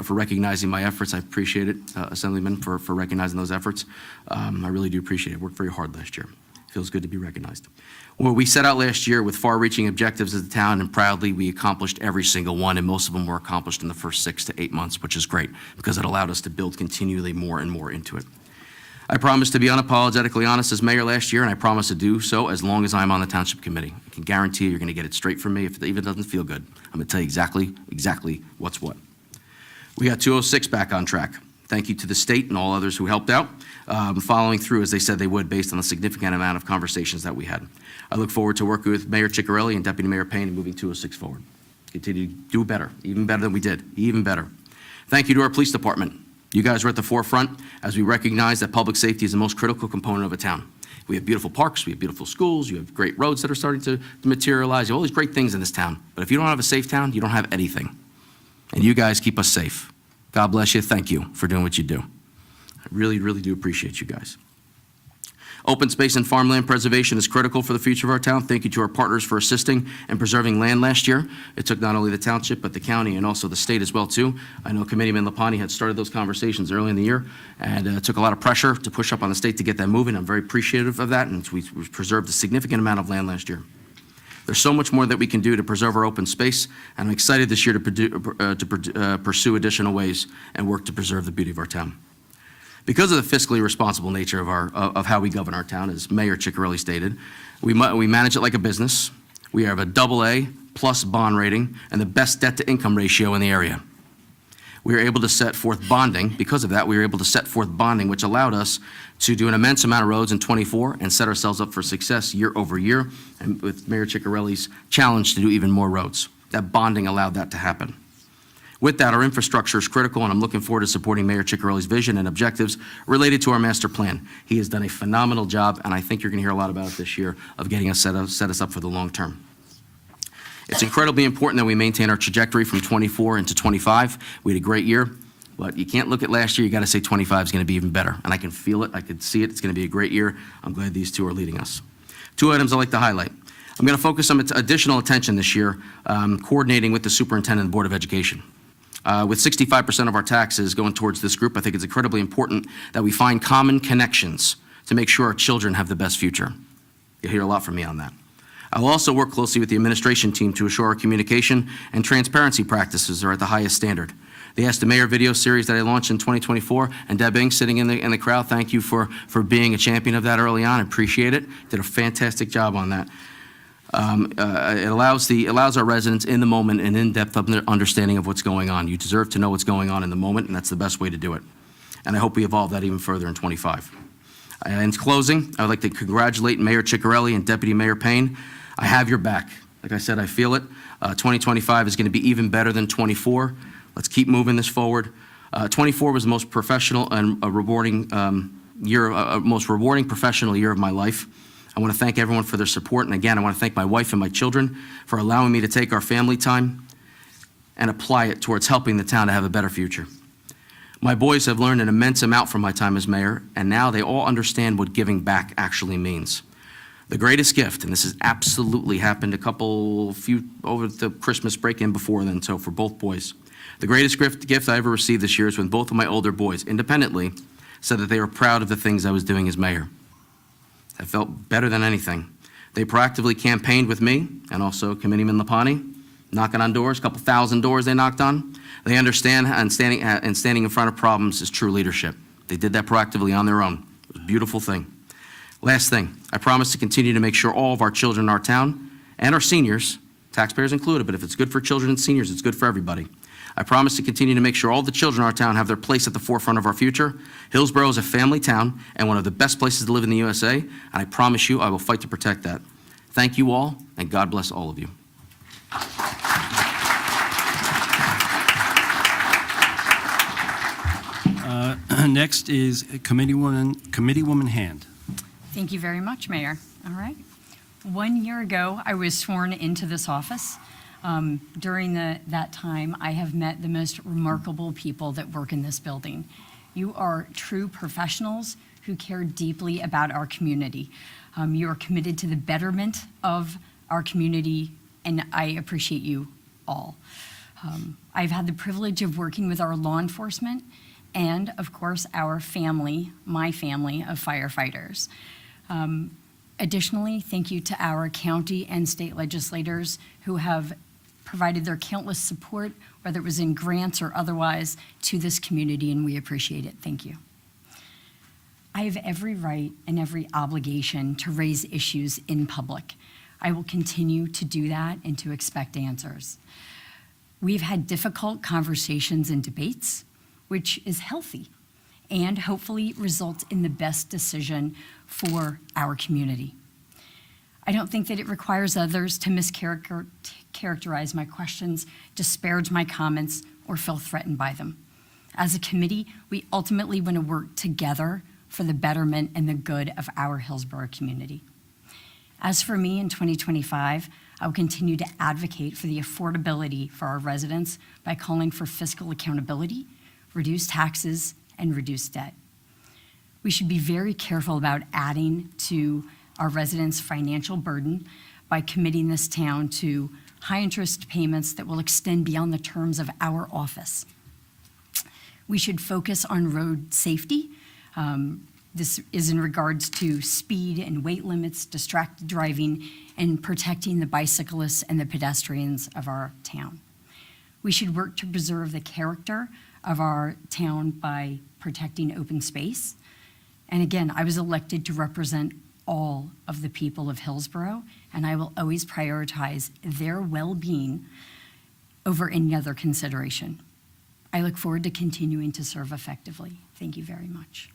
for recognizing my efforts. I appreciate it, Assemblyman, for recognizing those efforts. I really do appreciate it. Worked very hard last year. Feels good to be recognized. Well, we set out last year with far-reaching objectives as a town, and proudly we accomplished every single one, and most of them were accomplished in the first 6 to 8 months, which is great because it allowed us to build continually more and more into it. I promised to be unapologetically honest as mayor last year, and I promise to do so as long as I'm on the Township Committee. I can guarantee you're going to get it straight from me. If it even doesn't feel good, I'm going to tell you exactly what's what. We got 206 back on track. Thank you to the state and all others who helped out, following through as they said they would based on the significant amount of conversations that we had. I look forward to working with Mayor Ciccarelli and Deputy Mayor Payne and moving 206 forward. Continue to do better, even better than we did, even better. Thank you to our police department. You guys are at the forefront as we recognize that public safety is the most critical component of a town. We have beautiful parks, we have beautiful schools, you have great roads that are starting to materialize, you have all these great things in this town. But if you don't have a safe town, you don't have anything. And you guys keep us safe. God bless you. Thank you for doing what you do. I really, really do appreciate you guys. Open space and farmland preservation is critical for the future of our town. Thank you to our partners for assisting and preserving land last year. It took not only the township, but the county and also the state as well, too. I know Committeeman Lapani had started those conversations early in the year, and it took a lot of pressure to push up on the state to get that moving. I'm very appreciative of that, and we preserved a significant amount of land last year. There's so much more that we can do to preserve our open space, and I'm excited this year to pursue additional ways and work to preserve the beauty of our town. Because of the fiscally responsible nature of how we govern our town, as Mayor Ciccarelli stated, we manage it like a business. We have a AA plus bond rating and the best debt-to-income ratio in the area. We were able to set forth bonding. Because of that, we were able to set forth bonding, which allowed us to do an immense amount of roads in '24 and set ourselves up for success year over year, and with Mayor Ciccarelli's challenge to do even more roads. That bonding allowed that to happen. With that, our infrastructure is critical, and I'm looking forward to supporting Mayor Ciccarelli's vision and objectives related to our master plan. He has done a phenomenal job, and I think you're going to hear a lot about it this year of getting us set us up for the long term. It's incredibly important that we maintain our trajectory from '24 into '25. We had a great year, but you can't look at last year. You got to say '25 is going to be even better, and I can feel it. I can see it. It's going to be a great year. I'm glad these two are leading us. Two items I'd like to highlight. I'm going to focus some additional attention this year, coordinating with the Superintendent and Board of Education. With 65% of our taxes going towards this group, I think it's incredibly important that we find common connections to make sure our children have the best future. You'll hear a lot from me on that. I'll also work closely with the administration team to assure our communication and transparency practices are at the highest standard. The Ask the Mayor video series that I launched in 2024, and Deb Ing sitting in the crowd, thank you for being a champion of that early on. I appreciate it. Did a fantastic job on that. It allows our residents in the moment an in-depth understanding of what's going on. You deserve to know what's going on in the moment, and that's the best way to do it. And I hope we evolve that even further in '25. In closing, I would like to congratulate Mayor Ciccarelli and Deputy Mayor Payne. I have your back. Like I said, I feel it. 2025 is going to be even better than '24. Let's keep moving this forward. '24 was the most professional and rewarding most rewarding professional year of my life. I want to thank everyone for their support, and again, I want to thank my wife and my children for allowing me to take our family time and apply it towards helping the town to have a better future. My boys have learned an immense amount from my time as mayor, and now they all understand what giving back actually means. The greatest gift, and this has absolutely happened few over the Christmas break and before then, so for both boys. The greatest gift I ever received this year is when both of my older boys, independently, said that they were proud of the things I was doing as mayor. I felt better than anything. They proactively campaigned with me and also Committeeman Lapani, knocking on doors, a couple thousand doors they knocked on. They understand and standing in front of problems is true leadership. They did that proactively on their own. It was a beautiful thing. Last thing, I promise to continue to make sure all of our children in our town and our seniors, taxpayers included, but if it's good for children and seniors, it's good for everybody. I promise to continue to make sure all the children in our town have their place at the forefront of our future. Hillsborough is a family town and one of the best places to live in the USA, and I promise you I will fight to protect that. Thank you all, and God bless all of you. Next is Committeewoman Hand. Thank you very much, Mayor. All right. 1 year ago, I was sworn into this office. During that time, I have met the most remarkable people that work in this building. You are true professionals who care deeply about our community. You are committed to the betterment of our community, and I appreciate you all. I've had the privilege of working with our law enforcement and, of course, our family, my family of firefighters. Additionally, thank you to our county and state legislators who have provided their countless support, whether it was in grants or otherwise, to this community, and we appreciate it. Thank you. I have every right and every obligation to raise issues in public. I will continue to do that and to expect answers. We've had difficult conversations and debates, which is healthy and hopefully results in the best decision for our community. I don't think that it requires others to mischaracterize my questions, disparage my comments, or feel threatened by them. As a committee, we ultimately want to work together for the betterment and the good of our Hillsborough community. As for me in 2025, I will continue to advocate for the affordability for our residents by calling for fiscal accountability, reduced taxes, and reduced debt. We should be very careful about adding to our residents' financial burden by committing this town to high-interest payments that will extend beyond the terms of our office. We should focus on road safety. This is in regards to speed and weight limits, distracted driving, and protecting the bicyclists and the pedestrians of our town. We should work to preserve the character of our town by protecting open space. And again, I was elected to represent all of the people of Hillsborough, and I will always prioritize their well-being over any other consideration. I look forward to continuing to serve effectively. Thank you very much.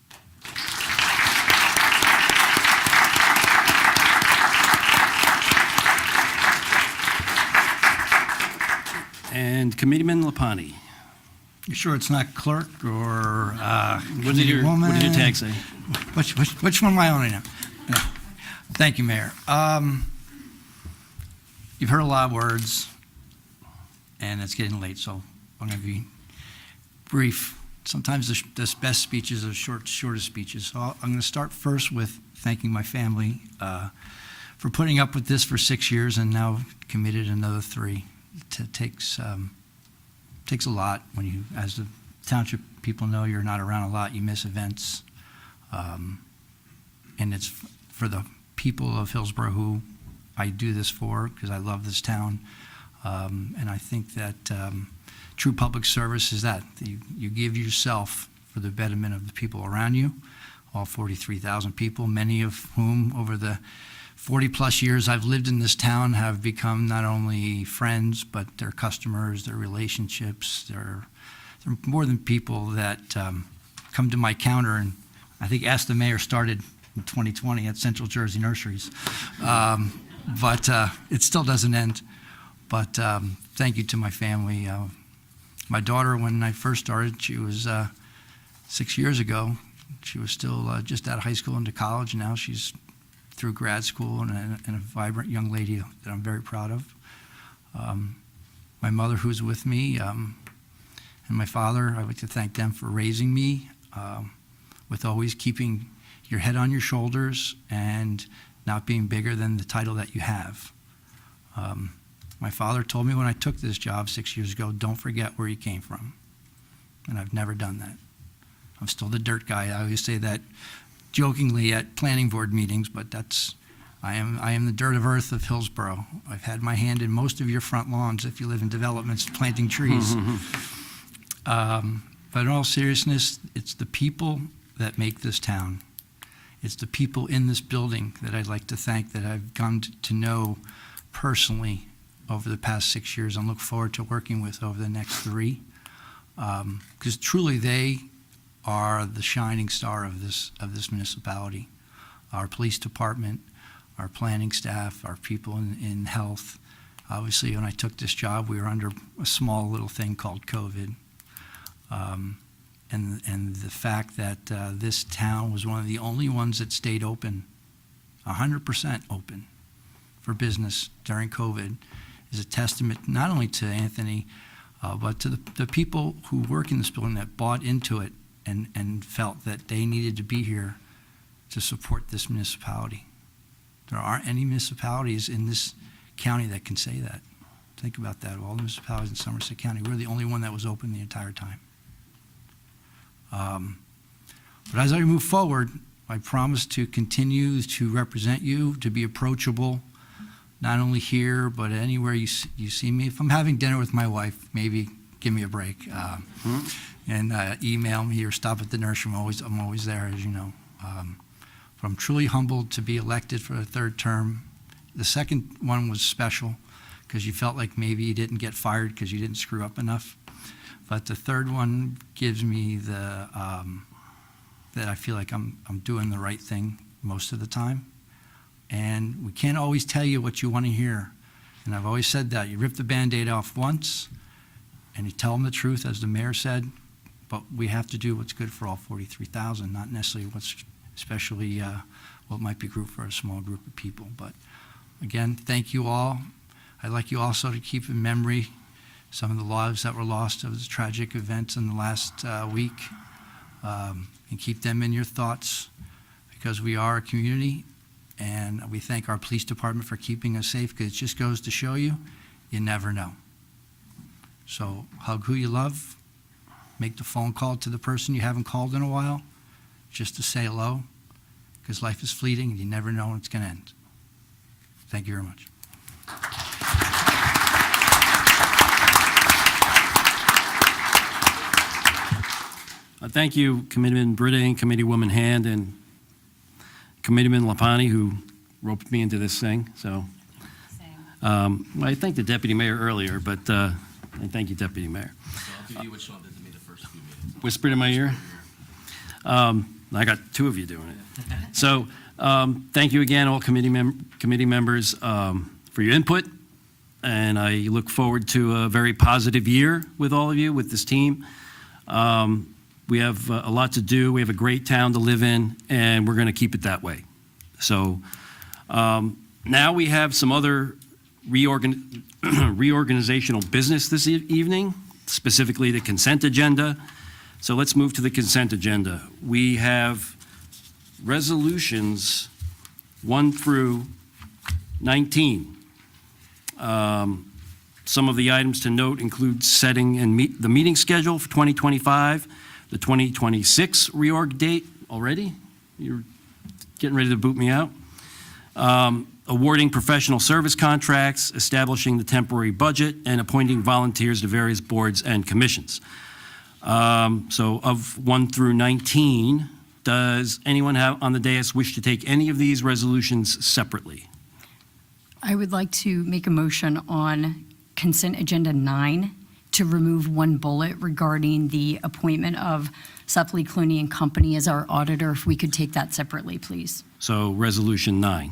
And Committeeman Lapani. You sure it's not clerk or What did your tag say? Which one am I on now? Yeah. Thank you, Mayor. You've heard a lot of words, and it's getting late, so I'm going to be brief. Sometimes the best speeches are shortest speeches. So I'm going to start first with thanking my family for putting up with this for 6 years and now committed another 3. It takes a lot when you, as the township people know, you're not around a lot, you miss events. And it's for the people of Hillsborough who I do this for, because I love this town. And I think that true public service is that you give yourself for the betterment of the people around you, all 43,000 people, many of whom over the 40-plus years I've lived in this town have become not only friends, but they're customers, they're relationships, they're more than people that come to my counter, and I think Ask the Mayor started in 2020 at Central Jersey Nurseries. But it still doesn't end. But thank you to my family. My daughter, when I first started, she was 6 years ago. She was still just out of high school into college. Now she's through grad school and a vibrant young lady that I'm very proud of. My mother, who's with me, and my father, I'd like to thank them for raising me with always keeping your head on your shoulders and not being bigger than the title that you have. My father told me when I took this job 6 years ago, don't forget where you came from. And I've never done that. I'm still the dirt guy. I always say that jokingly at planning board meetings, but I am the dirt of earth of Hillsborough. I've had my hand in most of your front lawns if you live in developments planting trees. But in all seriousness, it's the people that make this town. It's the people in this building that I'd like to thank, that I've come to know personally over the past 6 years and look forward to working with over the next 3. Because truly they are the shining star of this municipality. Our police department, our planning staff, our people in health. Obviously, when I took this job, we were under a small little thing called COVID. And the fact that this town was one of the only ones that stayed open, 100% open for business during COVID, is a testament not only to Anthony, but to the people who work in this building that bought into it and felt that they needed to be here to support this municipality. There aren't any municipalities in this county that can say that. Think about that. Of all the municipalities in Somerset County, we're the only one that was open the entire time. But as I move forward, I promise to continue to represent you, to be approachable, not only here, but anywhere you see me. If I'm having dinner with my wife, maybe give me a break. And email me or stop at the nursery. I'm always there, as you know. But I'm truly humbled to be elected for a 3rd term. The second one was special because you felt like maybe you didn't get fired because you didn't screw up enough. But the 3rd one gives me that I feel like I'm doing the right thing most of the time. And we can't always tell you what you want to hear. And I've always said that. You rip the Band-Aid off once, and you tell them the truth, as the mayor said, but we have to do what's good for all 43,000, not necessarily what's especially what might be good for a small group of people. But again, thank you all. I'd like you also to keep in memory some of the lives that were lost of the tragic events in the last week. and keep them in your thoughts, because we are a community, and we thank our police department for keeping us safe, because it just goes to show you, you never know. So hug who you love, make the phone call to the person you haven't called in a while, just to say hello, because life is fleeting and you never know when it's going to end. Thank you very much. Thank you, Committeeman Britting, Committeewoman Hand, and Committeeman Lapani, who roped me into this thing. So I thanked the Deputy Mayor earlier, but I thank you, Deputy Mayor. I'll give you what Sean did to me the first few meetings. Whispered in my ear. I got two of you doing it. So thank you again, all committee members, for your input. And I look forward to a very positive year with all of you, with this team. We have a lot to do. We have a great town to live in, and we're going to keep it that way. So now we have some other reorganizational business this evening, specifically the consent agenda. So let's move to the consent agenda. We have resolutions 1 through 19. Some of the items to note include setting the meeting schedule for 2025, the 2026 reorg date already. You're getting ready to boot me out. Awarding professional service contracts, establishing the temporary budget, and appointing volunteers to various boards and commissions. So of 1 through 19, does anyone on the dais wish to take any of these resolutions separately? I would like to make a motion on consent agenda 9 to remove one bullet regarding the appointment of Suppley, Clooney and Company as our auditor. If we could take that separately, please. So resolution 9.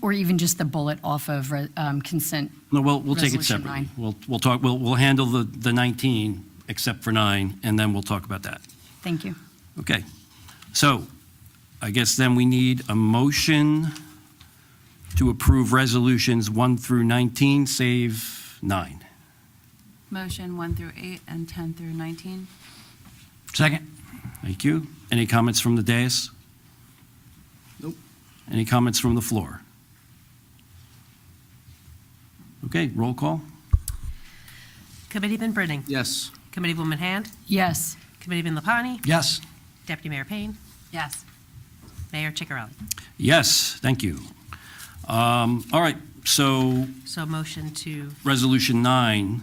Or even just the bullet off of consent. No, we'll take it Resolution separately. 9. We'll talk. We'll handle the 19 except for 9, and then we'll talk about that. Thank you. Okay. So I guess then we need a motion to approve resolutions 1 through 19, save 9. Motion 1 through 8 and 10 through 19. Second. Thank you. Any comments from the dais? Nope. Any comments from the floor? Okay, roll call. Committeeman Britting. Yes. Committeewoman Hand. Yes. Committeeman Lapani. Yes. Deputy Mayor Payne. Yes. Mayor Ciccarelli. Yes, thank you. All right, so So motion to, resolution 9,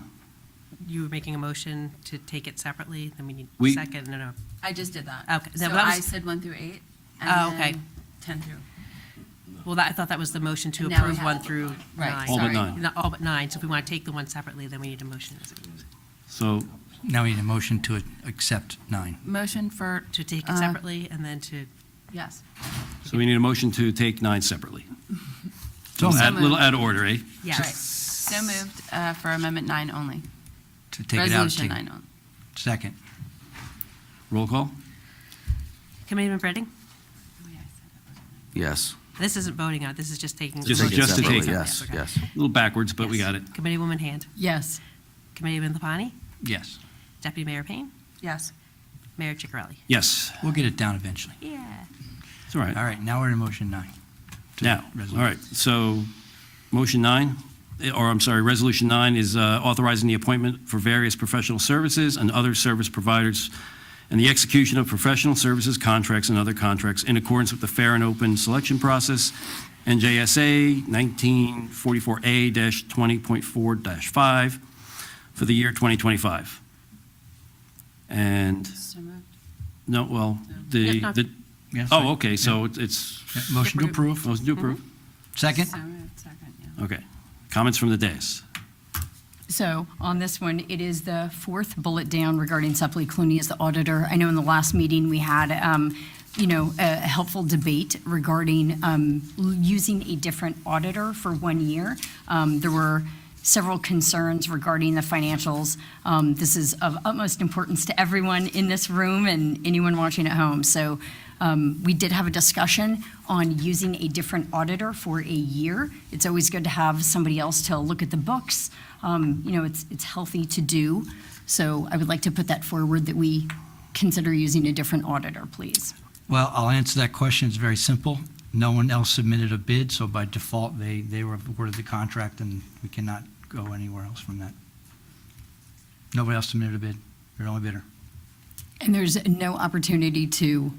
you were making a motion to take it separately, then we need We- a second, no. I just did that. Okay, So that was- I said 1 through 8. Oh, And okay. then 10 through. Well, I thought that was the motion to And now we approve have- 1 through 9. Right, All but sorry. 9. No, all but 9, so if we want to take the one separately, then we need a motion So Now we need a motion to accept 9. Motion for, to take it Uh, separately, and then to, yes. we need a motion to take 9 separately. So Little out of order, eh? yes. So moved for Amendment 9 only. to take it out. Resolution 9 only. Second. Roll call? Committeeman Britting? Yes. This isn't voting on it, this is just taking. Just- voting. just to take it. Yes, Okay. yes. A little backwards, but we Yes. got it. Committeewoman Hand. Yes. Committeeman Lapani. Yes. Deputy Mayor Payne. Yes. Mayor Ciccarelli. Yes, We'll get it down eventually. Yeah. it's all right. All right, now we're in motion 9. To Now, all resolution. right, so motion 9, or I'm sorry, resolution 9 is authorizing the appointment for various professional services and other service providers and the execution of professional services contracts and other contracts in accordance with the fair and open selection process, NJSA 1944A-20.4-5 for the year 2025. And, So moved. no, well, Yeah, no. Yes. oh, okay, so it's, Yeah, motion to approve. motion to approve? Second. So moved, second, yeah. Okay. Comments from the dais? So on this one, it is the 4th bullet down regarding Suppley Clooney as the auditor. I know in the last meeting, we had, a helpful debate regarding using a different auditor for 1 year. There were several concerns regarding the financials. This is of utmost importance to everyone in this room and anyone watching at home. So we did have a discussion on using a different auditor for a year. It's always good to have somebody else to look at the books. It's healthy to do. So I would like to put that forward, that we consider using a different auditor, please? Well, I'll answer that question. It's very simple. No one else submitted a bid, so by default, they were awarded the contract, and we cannot go anywhere else from that. Nobody else submitted a bid. They're the only bidder. And there's no opportunity to,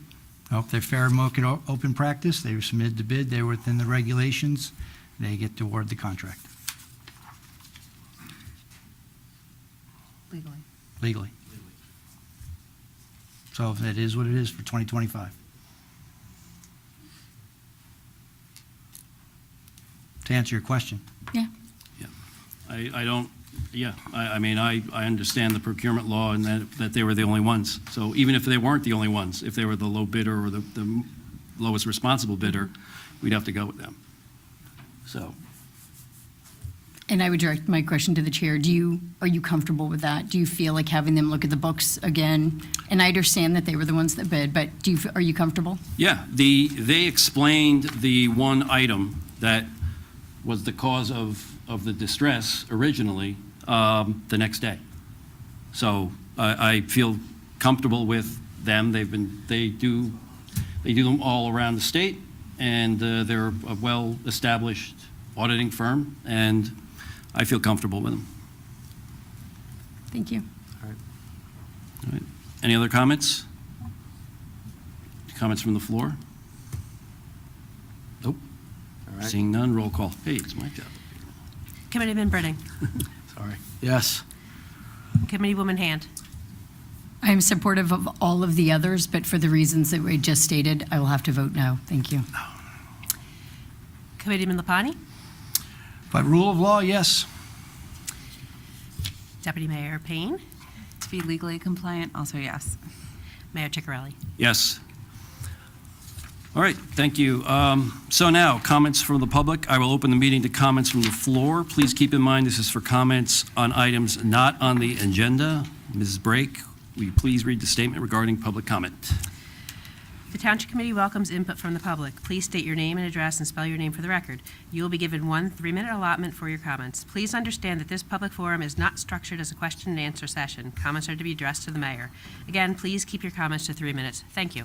Nope, they're fair market open practice. They submitted the bid. They were within the regulations. They get to award the contract Legally. legally. So that is what it is for 2025. To answer your question. I don't, yeah, I mean, I understand the procurement law and that they were the only ones. So even if they weren't the only ones, if they were the low bidder or the lowest responsible bidder, we'd have to go with them. So, and I would direct my question to the chair. Are you comfortable with that? Do you feel like having them look at the books again? And I understand that they were the ones that bid, but are you comfortable? yeah, they explained the one item that was the cause of the distress originally, the next day. So I feel comfortable with them. They do them all around the state, and they're a well-established auditing firm, and I feel comfortable with them. Thank you. All right. Any other comments? Comments from the floor? Nope. All right. Seeing none, roll call. Hey, it's my job. Committeeman Britting. Sorry. Yes. Committeewoman Hand. I am supportive of all of the others, but for the reasons that we just stated, I will have to vote no. Thank you. Committeeman Lapani. By rule of law, yes. Deputy Mayor Payne. To be legally compliant, also yes. Mayor Ciccarelli. Yes. All right, thank you. So now, comments from the public. I will open the meeting to comments from the floor. Please keep in mind this is for comments on items not on the agenda. Mrs. Brake, will you please read the statement regarding public comment? The Township Committee welcomes input from the public. Please state your name and address and spell your name for the record. You will be given one 3-minute allotment for your comments. Please understand that this public forum is not structured as a question and answer session. Comments are to be addressed to the mayor. Again, please keep your comments to 3 minutes. Thank you.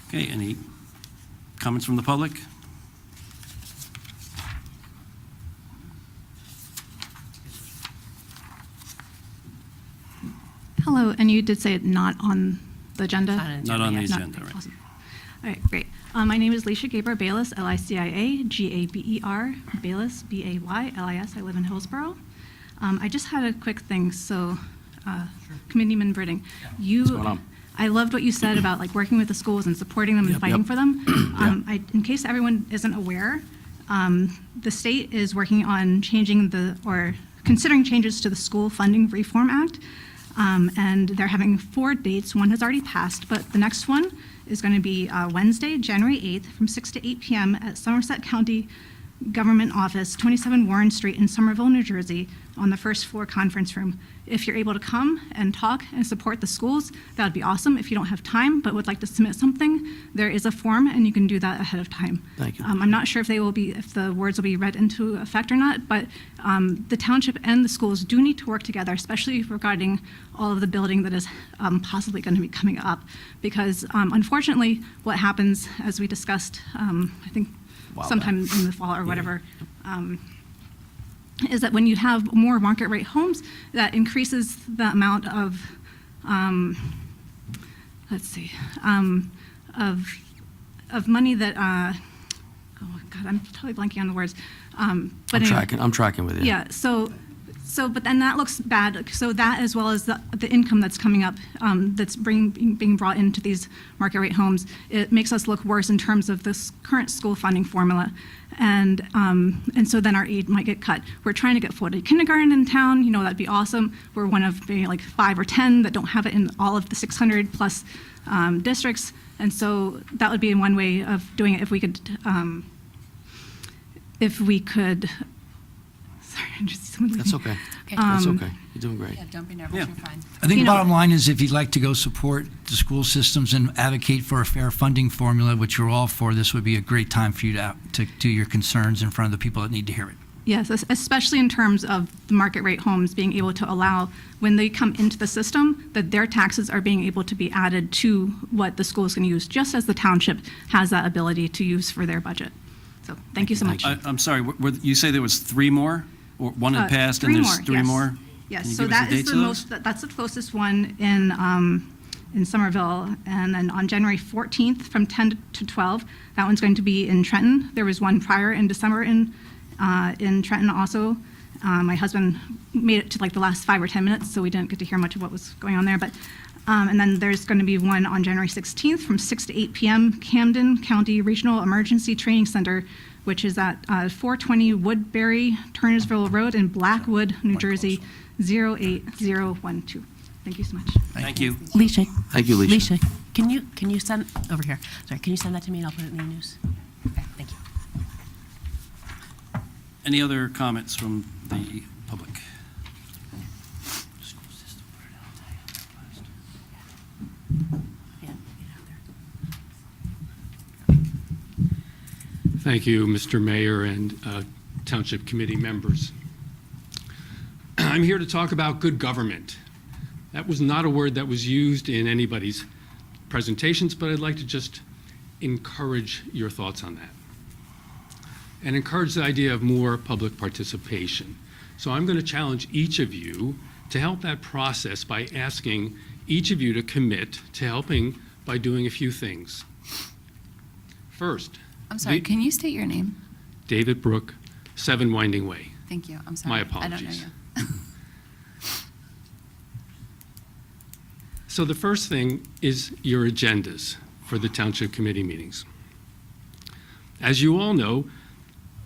Okay, any comments from the public? Hello, and you did say it not on the agenda? Not on the yet. agenda, right. Awesome. All right, great. My name is Leisha Gaber Bayless, Licia-Gaber, Bayless, Baylis. I live in Hillsborough. I just had a quick thing, so Committeeman Britting, What's going on? I loved what you said about like working with the schools and supporting them and fighting for them. In case everyone isn't aware, the state is working on considering changes to the School Funding Reform Act. And they're having 4 dates. One has already passed, but the next one is going to be Wednesday, January 8th from 6 to 8 p.m. at Somerset County Government Office, 27 Warren Street in Somerville, New Jersey, on the first floor conference room. If you're able to come and talk and support the schools, that would be awesome. If you don't have time but would like to submit something, there is a form and you can do that ahead of time. Thank you. I'm not sure if the words will be read into effect or not, but the township and the schools do need to work together, especially regarding all of the building that is possibly going to be coming up. Because unfortunately, what happens, as we discussed, I think sometime in the fall or whatever, is that when you have more market rate homes, that increases the amount of, of money that, oh God, I'm totally blanking on the words. I'm tracking with you. Yeah, but then that looks bad. So that, as well as the income that's coming up, that's being brought into these market rate homes, it makes us look worse in terms of this current school funding formula. And so then our aid might get cut. We're trying to get full-day kindergarten in town. You know, that'd be awesome. We're one of maybe like 5 or 10 that don't have it in all of the 600 plus districts. And so that would be one way of doing it if we could. Sorry, I'm just someone That's leaving. okay. That's okay. You're doing great. Yeah, don't be nervous, Yeah. you're fine. I think You the know- bottom line is if you'd like to go support the school systems and advocate for a fair funding formula, which you're all for, this would be a great time for you to do your concerns in front of the people that need to hear it. Yes, especially in terms of the market rate homes being able to allow, when they come into the system, that their taxes are being able to be added to what the school is going to use, just as the township has that ability to use for their budget. So thank you so much. I'm sorry, you say there was 3 more? Or one had passed and there's 3 yes. more? Yes, Can you so give us that the is dates the of those? most, that's the closest one in Somerville. And then on January 14th from 10 to 12, that one's going to be in Trenton. There was one prior in December in Trenton also. My husband made it to like the last 5 or 10 minutes, so we didn't get to hear much of what was going on there. But and then there's going to be one on January 16th from 6 to 8 p.m. Camden County Regional Emergency Training Center, which is at 420 Woodbury Turnersville Road in Blackwood, New Jersey, 08012. Thank you so much. Thank you. Leisha. Thank you, Leisha. Leisha, can you send, over here, sorry, can you send that to me and I'll put it in the news? Okay, thank you. Any other comments from the public? Yeah, get out there. Thank you, Mr. Mayor and Township Committee members. I'm here to talk about good government. That was not a word that was used in anybody's presentations, but I'd like to just encourage your thoughts on that and encourage the idea of more public participation. So I'm going to challenge each of you to help that process by asking each of you to commit to helping by doing a few things. First, I'm sorry, can you state your name? David Brook, 7 Winding Way. Thank you, I'm sorry. My I don't know apologies. you. So the first thing is your agendas for the Township Committee meetings. As you all know,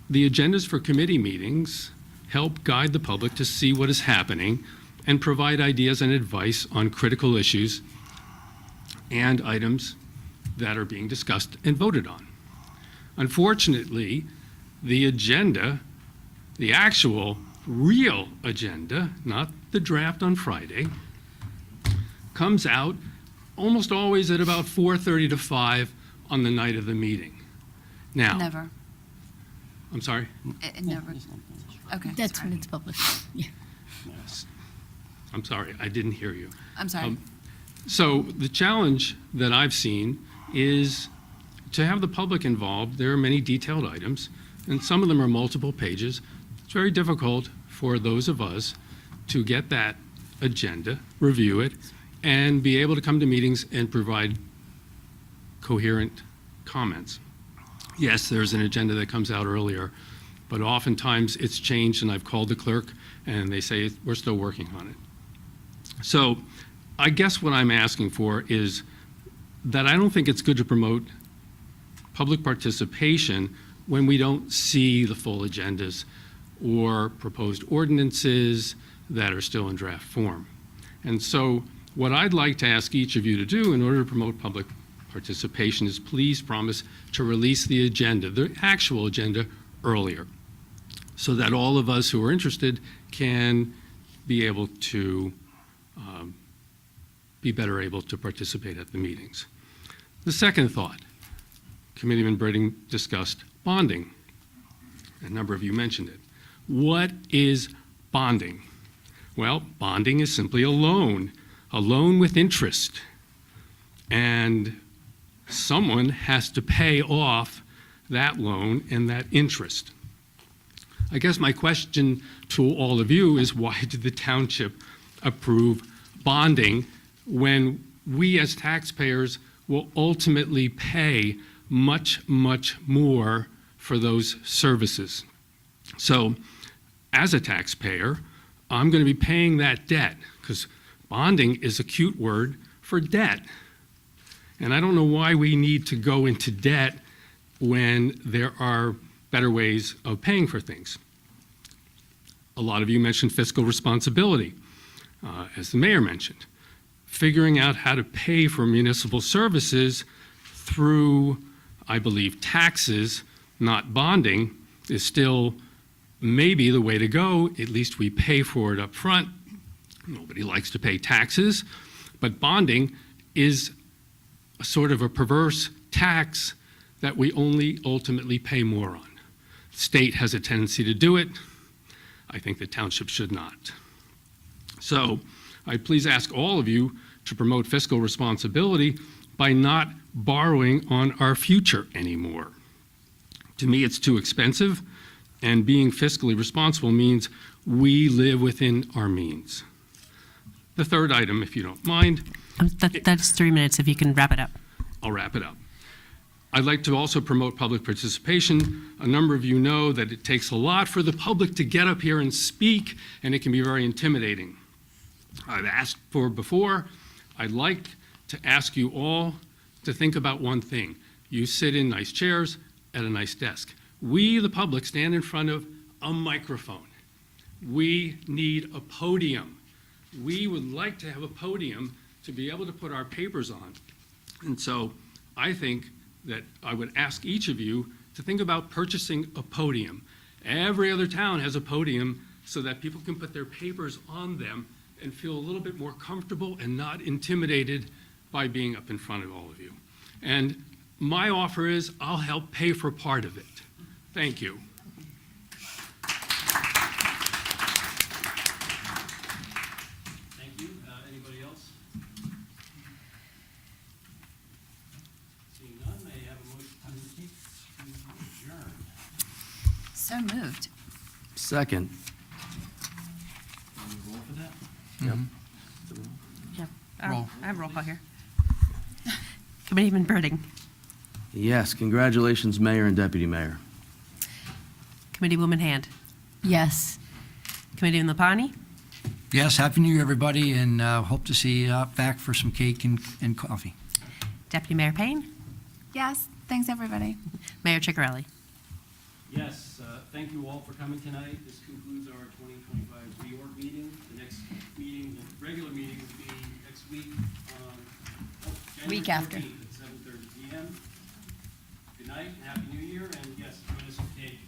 the agendas for committee meetings help guide the public to see what is happening and provide ideas and advice on critical issues and items that are being discussed and voted on. Unfortunately, the agenda, the actual real agenda, not the draft on Friday, comes out almost always at about 4:30 to 5 on the night of the meeting. Now, Never. I'm sorry? It never. Okay. That's sorry. when it's published. Yeah. I'm sorry, I didn't hear you. I'm sorry. So the challenge that I've seen is to have the public involved. There are many detailed items, and some of them are multiple pages. It's very difficult for those of us to get that agenda, review it, and be able to come to meetings and provide coherent comments. Yes, there's an agenda that comes out earlier, but oftentimes it's changed, and I've called the clerk, and they say, we're still working on it. So I guess what I'm asking for is that I don't think it's good to promote public participation when we don't see the full agendas or proposed ordinances that are still in draft form. And so what I'd like to ask each of you to do in order to promote public participation is please promise to release the agenda, the actual agenda, earlier, so that all of us who are interested can be able to be better able to participate at the meetings. The second thought, Committeeman Britting discussed bonding. A number of you mentioned it. What is bonding? Well, bonding is simply a loan with interest. And someone has to pay off that loan and that interest. I guess my question to all of you is, why did the township approve bonding when we as taxpayers will ultimately pay much, much more for those services? So as a taxpayer, I'm going to be paying that debt, because bonding is a cute word for debt. And I don't know why we need to go into debt when there are better ways of paying for things. A lot of you mentioned fiscal responsibility, as the mayor mentioned. Figuring out how to pay for municipal services through, I believe, taxes, not bonding, is still maybe the way to go. At least we pay for it up front. Nobody likes to pay taxes, but bonding is a sort of a perverse tax that we only ultimately pay more on. The state has a tendency to do it. I think the township should not. So I please ask all of you to promote fiscal responsibility by not borrowing on our future anymore. To me, it's too expensive, and being fiscally responsible means we live within our means. The third item, if you don't mind, That's 3 minutes, if you can wrap it up. I'll wrap it up. I'd like to also promote public participation. A number of you know that it takes a lot for the public to get up here and speak, and it can be very intimidating. I've asked for before, I'd like to ask you all to think about one thing. You sit in nice chairs at a nice desk. We, the public, stand in front of a microphone. We need a podium. We would like to have a podium to be able to put our papers on. And so I think that I would ask each of you to think about purchasing a podium. Every other town has a podium so that people can put their papers on them and feel a little bit more comfortable and not intimidated by being up in front of all of you. And my offer is I'll help pay for part of it. Thank you. Thank you. Anybody else? Seeing none, may I have a motion to adjourn? So moved. Second. Can we roll for that? Yep. Yeah. Roll. I have roll call here. Committeeman Birding, Yes, congratulations, Mayor and Deputy Mayor. Committeewoman Hand, Yes. Committeeman Lapani, Yes, Happy New Year, everybody, and hope to see you back for some cake and coffee. Deputy Mayor Payne, Yes, thanks, everybody. Mayor Ciccarelli. Yes, thank you all for coming tonight. This concludes our 2025 reorg meeting. The next meeting, the regular meeting will be next week on January Week after. 14th at 7:30 PM. Good night and Happy New Year, and yes, join us for cake.